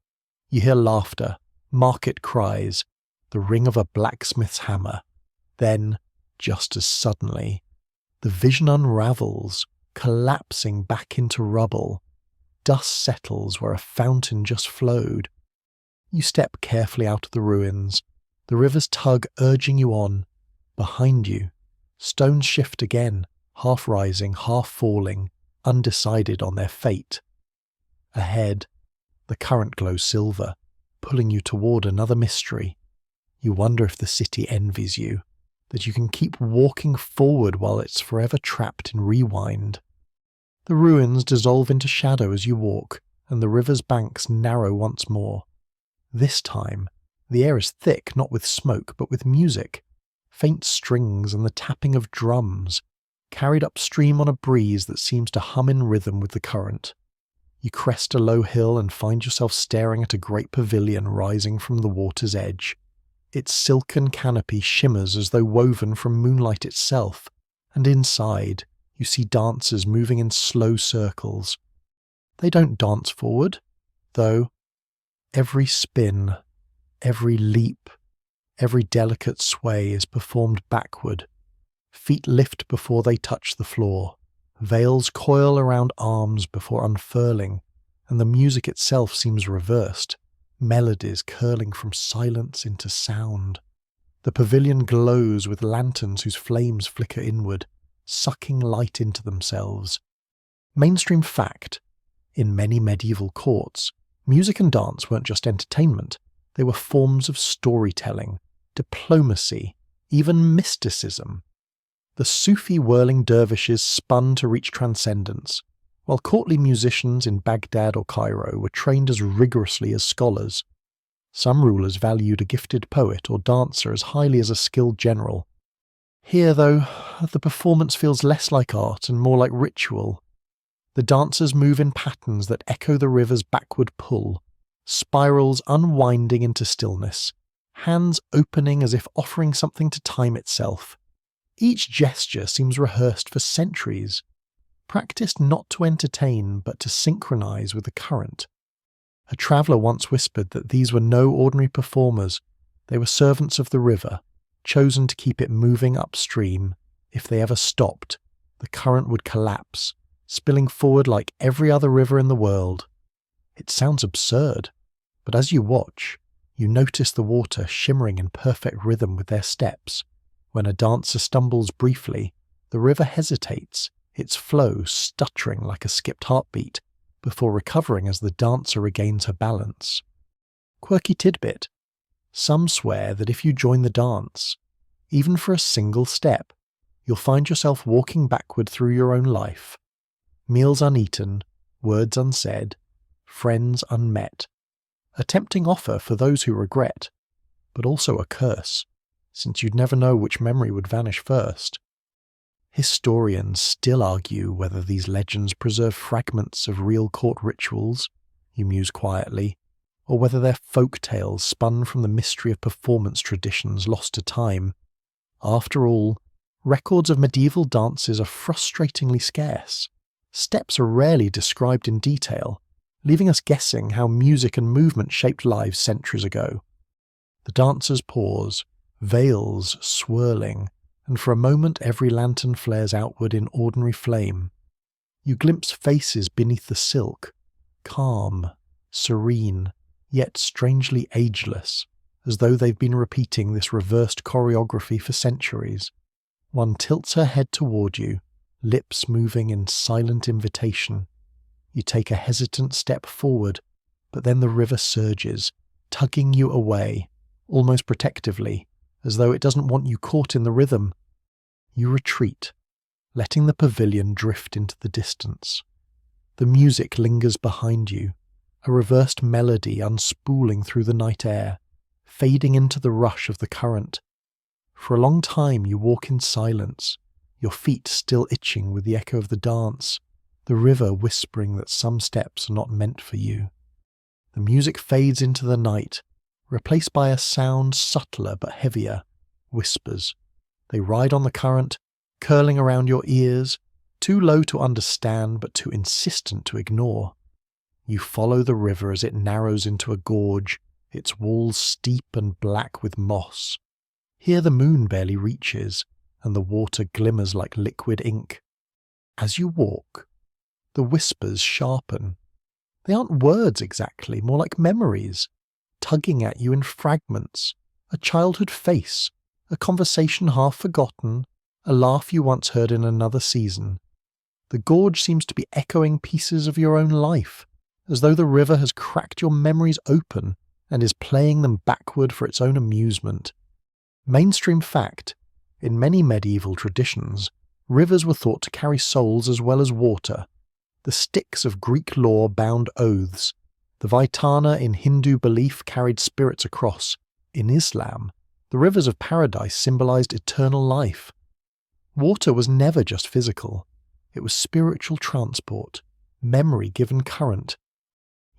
You hear laughter, market cries, the ring of a blacksmith's hammer. Then, just as suddenly, the vision unravels, collapsing back into rubble. Dust settles where a fountain just flowed. You step carefully out of the ruins, the river's tug urging you on. Behind you, stones shift again, half rising, half falling, undecided on their fate. Ahead, the current glows silver, pulling you toward another mystery. You wonder if the city envies you, that you can keep walking forward while it's forever trapped in rewind. The ruins dissolve into shadow as you walk, and the river's banks narrow once more. This time, the air is thick not with smoke but with music, faint strings and the tapping of drums, carried upstream on a breeze that seems to hum in rhythm with the current. You crest a low hill and find yourself staring at a great pavilion rising from the water's edge. Its silken canopy shimmers as though woven from moonlight itself, and inside you see dancers moving in slow circles. They don't dance forward, though. Every spin, every leap, every delicate sway is performed backward. Feet lift before they touch the floor, Veils coil around arms before unfurling, and the music itself seems reversed, melodies curling from silence into sound. The pavilion glows with lanterns whose flames flicker inward, sucking light into themselves. Mainstream fact: in many medieval courts, music and dance weren't just entertainment, they were forms of storytelling, diplomacy, even mysticism. The Sufi whirling dervishes spun to reach transcendence, while courtly musicians in Baghdad or Cairo were trained as rigorously as scholars. Some rulers valued a gifted poet or dancer as highly as a skilled general. Here, though, the performance feels less like art and more like ritual. The dancers move in patterns that echo the river's backward pull, spirals unwinding into stillness, hands opening as if offering something to time itself. Each gesture seems rehearsed for centuries, practiced not to entertain but to synchronize with the current. A traveller once whispered that these were no ordinary performers, they were servants of the river, chosen to keep it moving upstream. If they ever stopped, the current would collapse, spilling forward like every other river in the world. It sounds absurd, but as you watch, you notice the water shimmering in perfect rhythm with their steps. When a dancer stumbles briefly, the river hesitates, its flow stuttering like a skipped heartbeat, before recovering as the dancer regains her balance. Quirky tidbit: some swear that if you join the dance, even for a single step, you'll find yourself walking backward through your own life. Meals uneaten, words unsaid, friends unmet. A tempting offer for those who regret, but also a curse, since you'd never know which memory would vanish first. Historians still argue whether these legends preserve fragments of real court rituals, you muse quietly, or whether they're folk tales spun from the mystery of performance traditions lost to time. After all, records of medieval dances are frustratingly scarce. Steps are rarely described in detail, leaving us guessing how music and movement shaped lives centuries ago. The dancers pause, veils swirling, and for a moment every lantern flares outward in ordinary flame. You glimpse faces beneath the silk, calm, serene, yet strangely ageless, as though they've been repeating this reversed choreography for centuries. One tilts her head toward you, lips moving in silent invitation. You take a hesitant step forward, but then the river surges, tugging you away, almost protectively, as though it doesn't want you caught in the rhythm. You retreat, letting the pavilion drift into the distance. The music lingers behind you, a reversed melody unspooling through the night air, fading into the rush of the current. For a long time you walk in silence, your feet still itching with the echo of the dance, the river whispering that some steps are not meant for you. The music fades into the night, replaced by a sound subtler but heavier, whispers. They ride on the current, curling around your ears, too low to understand but too insistent to ignore. You follow the river as it narrows into a gorge, its walls steep and black with moss. Here the moon barely reaches, and the water glimmers like liquid ink. As you walk, the whispers sharpen. They aren't words exactly, more like memories, tugging at you in fragments, a childhood face, a conversation half forgotten, a laugh you once heard in another season. The gorge seems to be echoing pieces of your own life, as though the river has cracked your memories open and is playing them backward for its own amusement. Mainstream fact: in many medieval traditions, rivers were thought to carry souls as well as water. The Styx of Greek lore bound oaths. The Vaitana in Hindu belief carried spirits across. In Islam, the rivers of paradise symbolized eternal life. Water was never just physical. It was spiritual transport, memory given current.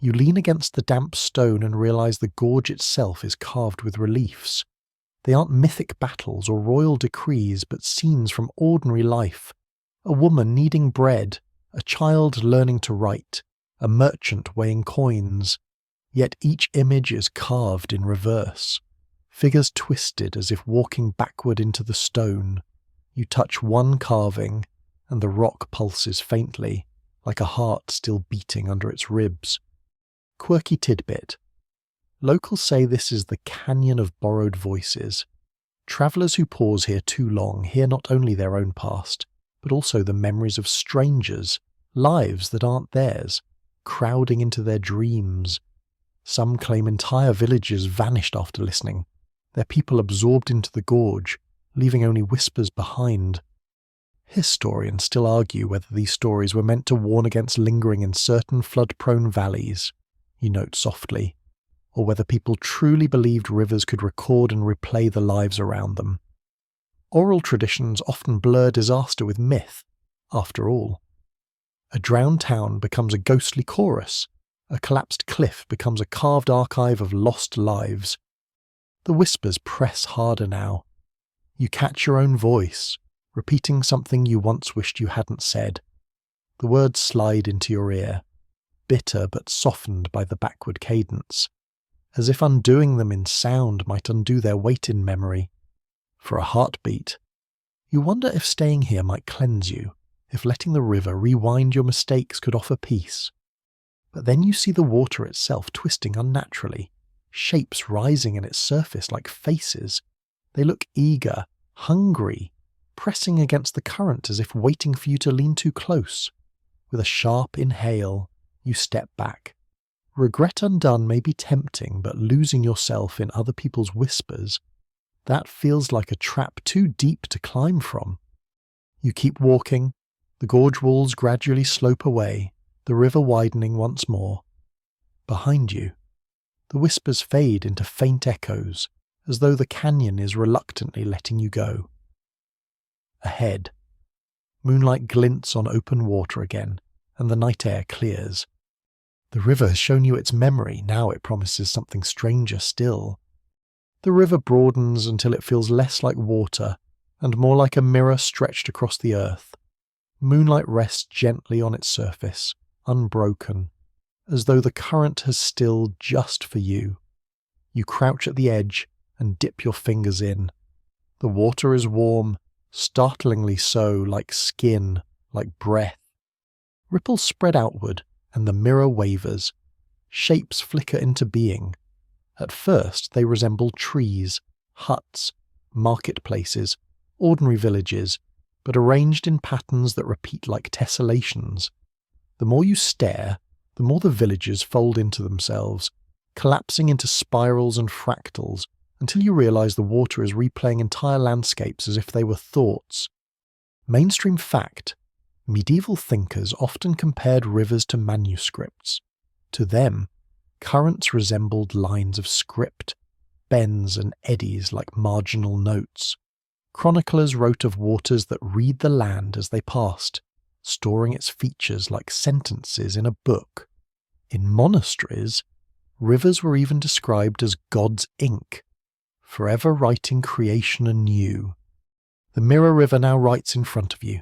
You lean against the damp stone and realize the gorge itself is carved with reliefs. They aren't mythic battles or royal decrees, but scenes from ordinary life. A woman kneading bread, a child learning to write, a merchant weighing coins. Yet each image is carved in reverse. Figures twisted as if walking backward into the stone. You touch one carving, and the rock pulses faintly, like a heart still beating under its ribs. Quirky tidbit. Locals say this is the Canyon of Borrowed Voices. Travellers who pause here too long hear not only their own past, but also the memories of strangers, lives that aren't theirs, crowding into their dreams. Some claim entire villages vanished after listening, their people absorbed into the gorge, leaving only whispers behind. Historians still argue whether these stories were meant to warn against lingering in certain flood-prone valleys, you note softly, or whether people truly believed rivers could record and replay the lives around them. Oral traditions often blur disaster with myth, after all. A drowned town becomes a ghostly chorus, a collapsed cliff becomes a carved archive of lost lives. The whispers press harder now. You catch your own voice, repeating something you once wished you hadn't said. The words slide into your ear, bitter but softened by the backward cadence, as if undoing them in sound might undo their weight in memory. For a heartbeat, you wonder if staying here might cleanse you, if letting the river rewind your mistakes could offer peace. But then you see the water itself twisting unnaturally, shapes rising in its surface like faces. They look eager, hungry, pressing against the current as if waiting for you to lean too close. With a sharp inhale, you step back. Regret undone may be tempting, but losing yourself in other people's whispers, that feels like a trap too deep to climb from. You keep walking, the gorge walls gradually slope away, the river widening once more. Behind you, the whispers fade into faint echoes, as though the canyon is reluctantly letting you go. Ahead, moonlight glints on open water again, and the night air clears. The river has shown you its memory, now it promises something stranger still. The river broadens until it feels less like water, and more like a mirror stretched across the earth. Moonlight rests gently on its surface, unbroken, as though the current has stilled just for you. You crouch at the edge and dip your fingers in. The water is warm, startlingly so, like skin, like breath. Ripples spread outward, and the mirror wavers. Shapes flicker into being. At first they resemble trees, huts, marketplaces, ordinary villages, but arranged in patterns that repeat like tessellations. The more you stare, the more the villages fold into themselves, collapsing into spirals and fractals, until you realize the water is replaying entire landscapes as if they were thoughts. Mainstream fact: medieval thinkers often compared rivers to manuscripts. To them, currents resembled lines of script, bends and eddies like marginal notes. Chroniclers wrote of waters that read the land as they passed, storing its features like sentences in a book. In monasteries, rivers were even described as God's ink, forever writing creation anew. The mirror river now writes in front of you.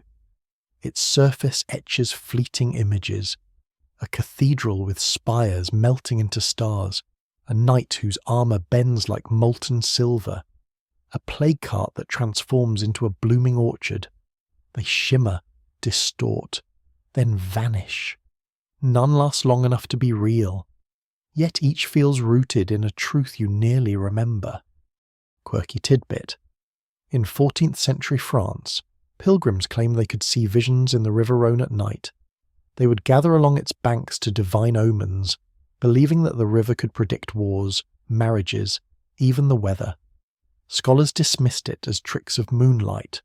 Its surface etches fleeting images, a cathedral with spires melting into stars, a knight whose armour bends like molten silver, a plague cart that transforms into a blooming orchard. They shimmer, distort, then vanish. None lasts long enough to be real, yet each feels rooted in a truth you nearly remember. Quirky tidbit. In 14th century France, pilgrims claimed they could see visions in the River Rhone at night. They would gather along its banks to divine omens, believing that the river could predict wars, marriages, even the weather. Scholars dismissed it as tricks of moonlight,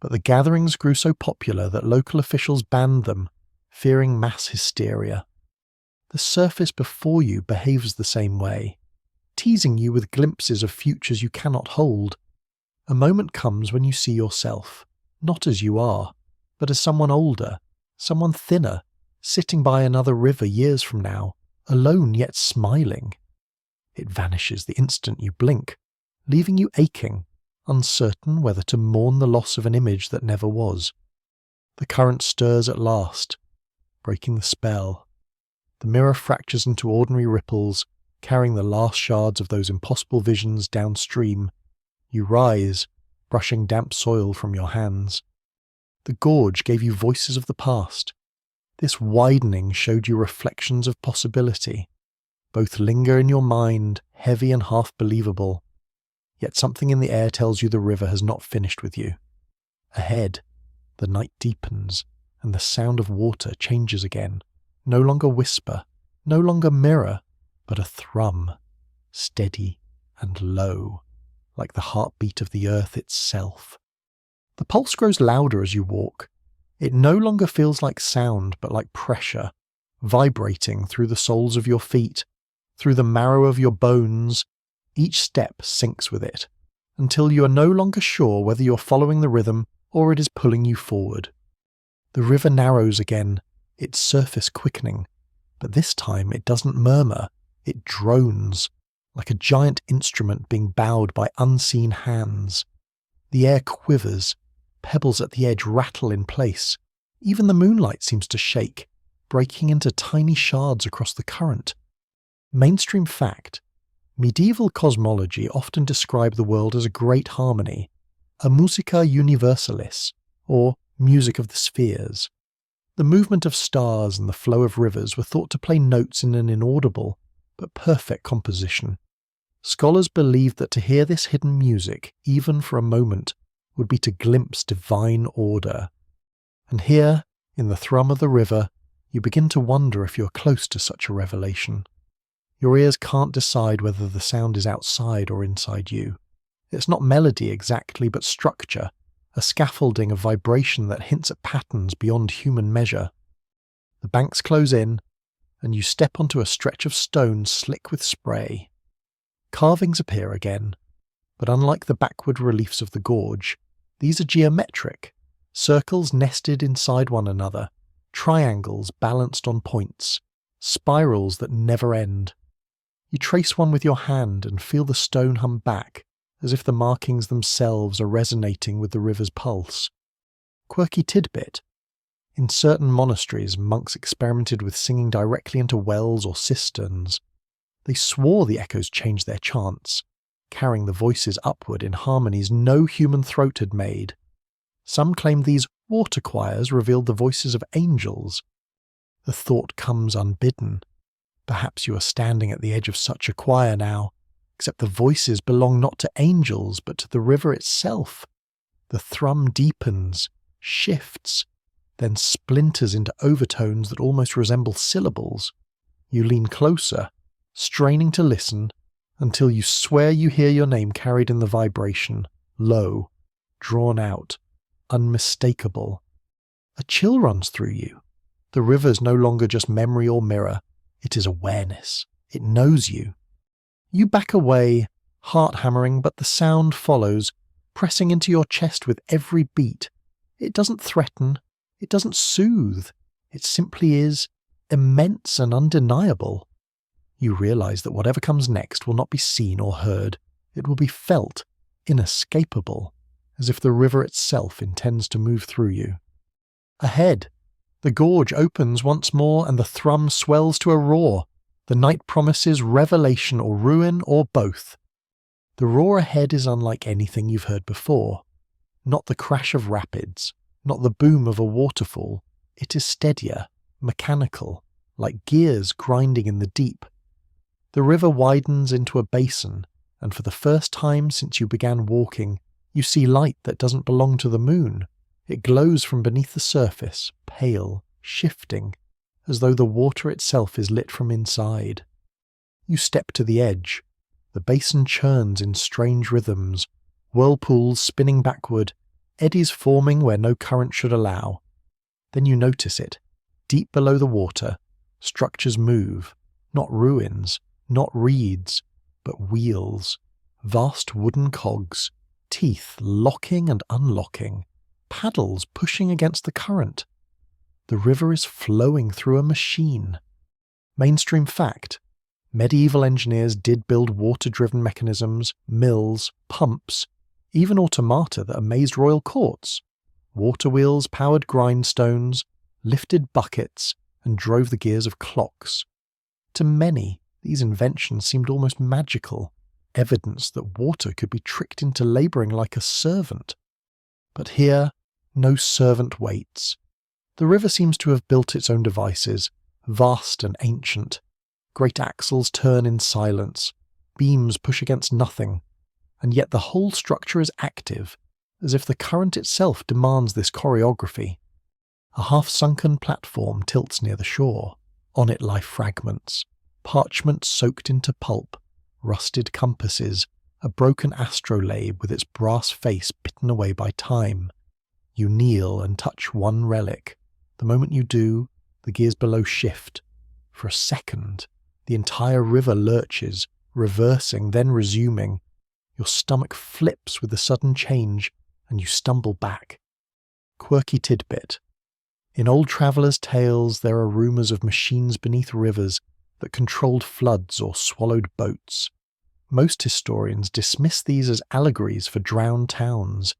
but the gatherings grew so popular that local officials banned them, fearing mass hysteria. The surface before you behaves the same way, teasing you with glimpses of futures you cannot hold. A moment comes when you see yourself, not as you are, but as someone older, someone thinner, sitting by another river years from now, alone yet smiling. It vanishes the instant you blink, leaving you aching, uncertain whether to mourn the loss of an image that never was. The current stirs at last, breaking the spell. The mirror fractures into ordinary ripples, carrying the last shards of those impossible visions downstream. You rise, brushing damp soil from your hands. The gorge gave you voices of the past. This widening showed you reflections of possibility. Both linger in your mind, heavy and half-believable. Yet something in the air tells you the river has not finished with you. Ahead, the night deepens, and the sound of water changes again. No longer whisper, no longer mirror, but a thrum, steady and low, like the heartbeat of the earth itself. The pulse grows louder as you walk. It no longer feels like sound, but like pressure, vibrating through the soles of your feet, through the marrow of your bones. Each step syncs with it, until you are no longer sure whether you're following the rhythm or it is pulling you forward. The river narrows again, its surface quickening, but this time it doesn't murmur, it drones, like a giant instrument being bowed by unseen hands. The air quivers, pebbles at the edge rattle in place. Even the moonlight seems to shake, breaking into tiny shards across the current. Mainstream fact: medieval cosmology often described the world as a great harmony, a musica universalis, or music of the spheres. The movement of stars and the flow of rivers were thought to play notes in an inaudible but perfect composition. Scholars believed that to hear this hidden music, even for a moment, would be to glimpse divine order. And here, in the thrum of the river, you begin to wonder if you're close to such a revelation. Your ears can't decide whether the sound is outside or inside you. It's not melody exactly, but structure, a scaffolding of vibration that hints at patterns beyond human measure. The banks close in, and you step onto a stretch of stone slick with spray. Carvings appear again, but unlike the backward reliefs of the gorge, these are geometric, circles nested inside one another, triangles balanced on points, spirals that never end. You trace one with your hand and feel the stone hum back, as if the markings themselves are resonating with the river's pulse. Quirky tidbit: in certain monasteries, monks experimented with singing directly into wells or cisterns. They swore the echoes changed their chants, carrying the voices upward in harmonies no human throat had made. Some claimed these water choirs revealed the voices of angels. The thought comes unbidden. Perhaps you are standing at the edge of such a choir now, except the voices belong not to angels but to the river itself. The thrum deepens, shifts, then splinters into overtones that almost resemble syllables. You lean closer, straining to listen, until you swear you hear your name carried in the vibration, low, drawn out, unmistakable. A chill runs through you. The river's no longer just memory or mirror, it is awareness. It knows you. You back away, heart hammering, but the sound follows, pressing into your chest with every beat. It doesn't threaten, it doesn't soothe, it simply is immense and undeniable. You realize that whatever comes next will not be seen or heard. It will be felt, inescapable, as if the river itself intends to move through you. Ahead, the gorge opens once more and the thrum swells to a roar. The night promises revelation or ruin or both. The roar ahead is unlike anything you've heard before. Not the crash of rapids, not the boom of a waterfall. It is steadier, mechanical, like gears grinding in the deep. The river widens into a basin, and for the first time since you began walking, you see light that doesn't belong to the moon. It glows from beneath the surface, pale, shifting, as though the water itself is lit from inside. You step to the edge. The basin churns in strange rhythms, whirlpools spinning backward, eddies forming where no current should allow. Then you notice it. Deep below the water, structures move, not ruins, not reeds, but wheels, vast wooden cogs, teeth locking and unlocking, paddles pushing against the current. The river is flowing through a machine. Mainstream fact: medieval engineers did build water-driven mechanisms, mills, pumps, even automata that amazed royal courts. Water wheels powered grindstones, lifted buckets, and drove the gears of clocks. To many, these inventions seemed almost magical, evidence that water could be tricked into labouring like a servant. But here, No servant waits. The river seems to have built its own devices, vast and ancient. Great axles turn in silence, beams push against nothing, and yet the whole structure is active, as if the current itself demands this choreography. A half-sunken platform tilts near the shore. On it lie fragments, parchment soaked into pulp, rusted compasses, a broken astrolabe with its brass face bitten away by time. You kneel and touch one relic. The moment you do, the gears below shift. For a second, the entire river lurches, reversing, then resuming. Your stomach flips with the sudden change, and you stumble back. Quirky tidbit. In old travellers' tales there are rumours of machines beneath rivers that controlled floods or swallowed boats. Most historians dismiss these as allegories for drowned towns.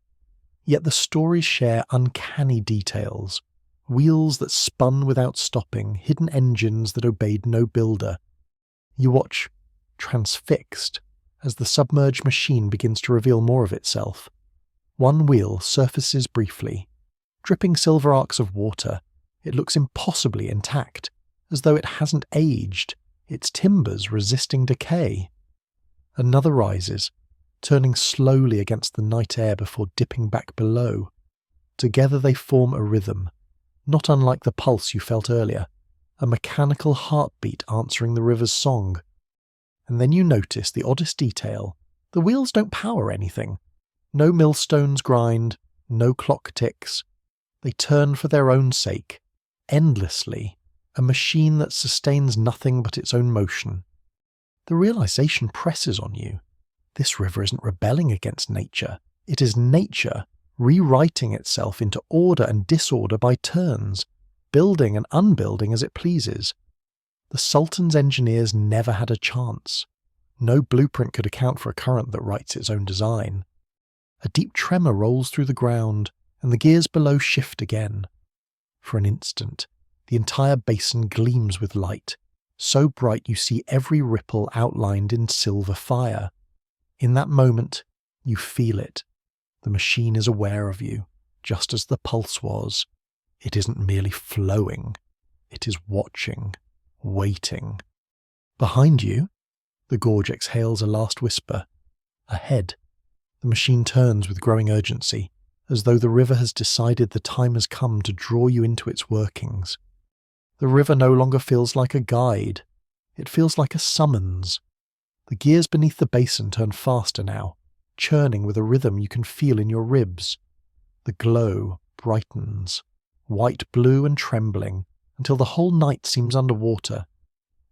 Yet the stories share uncanny details. Wheels that spun without stopping, hidden engines that obeyed no builder. You watch, transfixed, as the submerged machine begins to reveal more of itself. One wheel surfaces briefly. Dripping silver arcs of water, it looks impossibly intact, as though it hasn't aged, its timbers resisting decay. Another rises, turning slowly against the night air before dipping back below. Together they form a rhythm, not unlike the pulse you felt earlier, a mechanical heartbeat answering the river's song. And then you notice the oddest detail. The wheels don't power anything. No millstones grind, no clock ticks. They turn for their own sake, endlessly, a machine that sustains nothing but its own motion. The realization presses on you. This river isn't rebelling against nature. It is nature rewriting itself into order and disorder by turns, building and unbuilding as it pleases. The Sultan's engineers never had a chance. No blueprint could account for a current that writes its own design. A deep tremor rolls through the ground, and the gears below shift again. For an instant, the entire basin gleams with light, so bright you see every ripple outlined in silver fire. In that moment, you feel it. The machine is aware of you, just as the pulse was. It isn't merely flowing. It is watching, waiting. Behind you, the gorge exhales a last whisper. Ahead, the machine turns with growing urgency, as though the river has decided the time has come to draw you into its workings. The river no longer feels like a guide. It feels like a summons. The gears beneath the basin turn faster now, churning with a rhythm you can feel in your ribs. The glow brightens, white, blue and trembling, until the whole night seems underwater.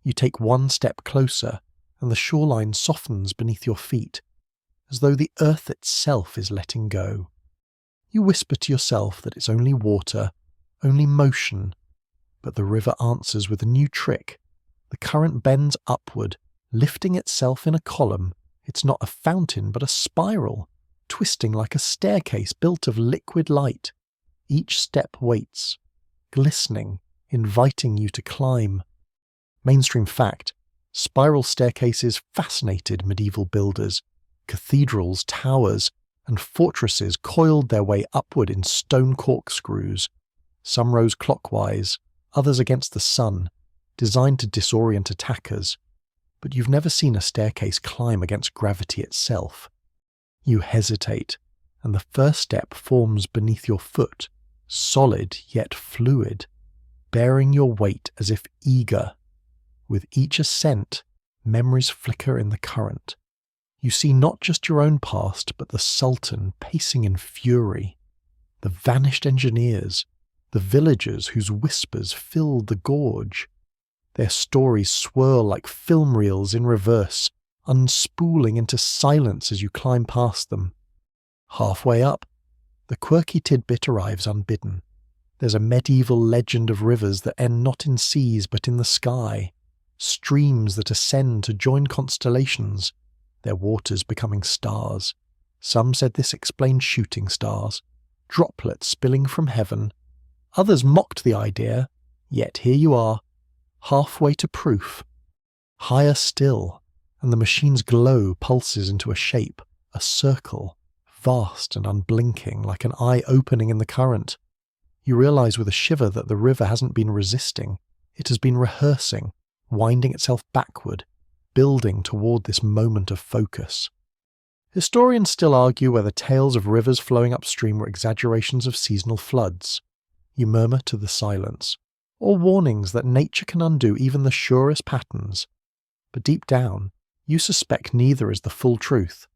You take one step closer, and the shoreline softens beneath your feet, as though the earth itself is letting go. You whisper to yourself that it's only water, only motion, but the river answers with a new trick. The current bends upward, lifting itself in a column. It's not a fountain, but a spiral, twisting like a staircase built of liquid light. Each step waits, glistening, inviting you to climb. Mainstream fact, spiral staircases fascinated medieval builders. Cathedrals, towers, and fortresses coiled their way upward in stone corkscrews. Some rose clockwise, others against the sun, designed to disorient attackers. But you've never seen a staircase climb against gravity itself. You hesitate, and the first step forms beneath your foot, solid yet fluid, bearing your weight as if eager. With each ascent, memories flicker in the current. You see not just your own past, but the Sultan pacing in fury, the vanished engineers, the villagers whose whispers filled the gorge. Their stories swirl like film reels in reverse, unspooling into silence as you climb past them. Halfway up, the quirky tidbit arrives unbidden. There's a medieval legend of rivers that end not in seas but in the sky, streams that ascend to join constellations, their waters becoming stars. Some said this explained shooting stars, droplets spilling from heaven. Others mocked the idea, yet here you are, halfway to proof. Higher still, and the machine's glow pulses into a shape, a circle, vast and unblinking, like an eye opening in the current. You realize with a shiver that the river hasn't been resisting, it has been rehearsing, winding itself backward, building toward this moment of focus. Historians still argue whether tales of rivers flowing upstream were exaggerations of seasonal floods. You murmur to the silence, or warnings that nature can undo even the surest patterns. But deep down, you suspect neither is the full truth.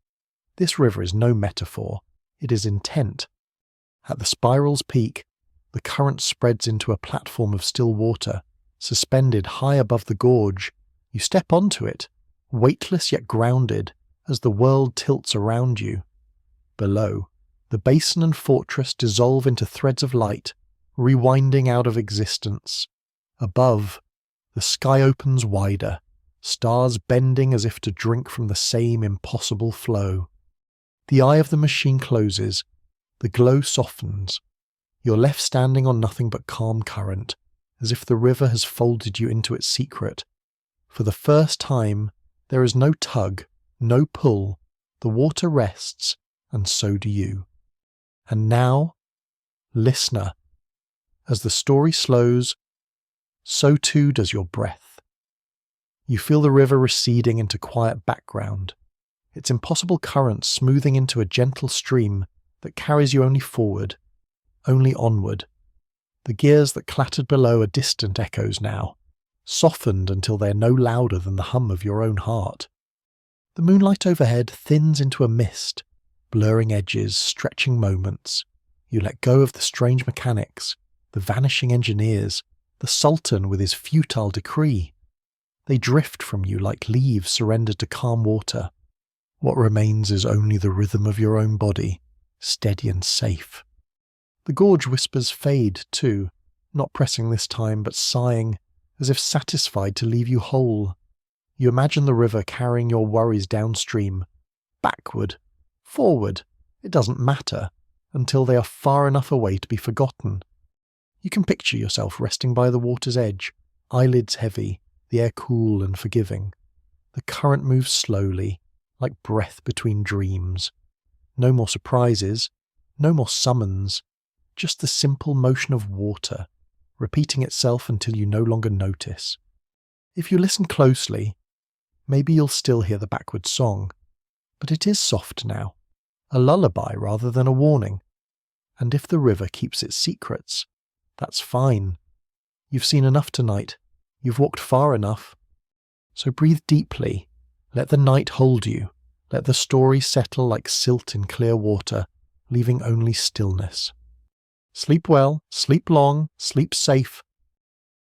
This river is no metaphor, it is intent. At the spiral's peak, the current spreads into a platform of still water, suspended high above the gorge. You step onto it, weightless yet grounded, as the world tilts around you. Below, the basin and fortress dissolve into threads of light, rewinding out of existence. Above, the sky opens wider, stars bending as if to drink from the same impossible flow. The eye of the machine closes, the glow softens. You're left standing on nothing but calm current, as if the river has folded you into its secret. For the first time, there is no tug, no pull. The water rests, and so do you. And now, listener, as the story slows, so too does your breath. You feel the river receding into quiet background, its impossible current smoothing into a gentle stream that carries you only forward, only onward. The gears that clattered below are distant echoes now, softened until they are no louder than the hum of your own heart. The moonlight overhead thins into a mist, blurring edges, stretching moments. You let go of the strange mechanics, the vanishing engineers, the Sultan with his futile decree. They drift from you like leaves surrendered to calm water. What remains is only the rhythm of your own body, steady and safe. The gorge whispers fade, too, not pressing this time, but sighing, as if satisfied to leave you whole. You imagine the river carrying your worries downstream, backward, forward, it doesn't matter, until they are far enough away to be forgotten. You can picture yourself resting by the water's edge, eyelids heavy, the air cool and forgiving. The current moves slowly, like breath between dreams. No more surprises, no more summons, just the simple motion of water, repeating itself until you no longer notice. If you listen closely, maybe you'll still hear the backward song, but it is soft now, a lullaby rather than a warning. And if the river keeps its secrets, that's fine. You've seen enough tonight, you've walked far enough. So breathe deeply, let the night hold you, let the story settle like silt in clear water, leaving only stillness. Sleep well, sleep long, sleep safe,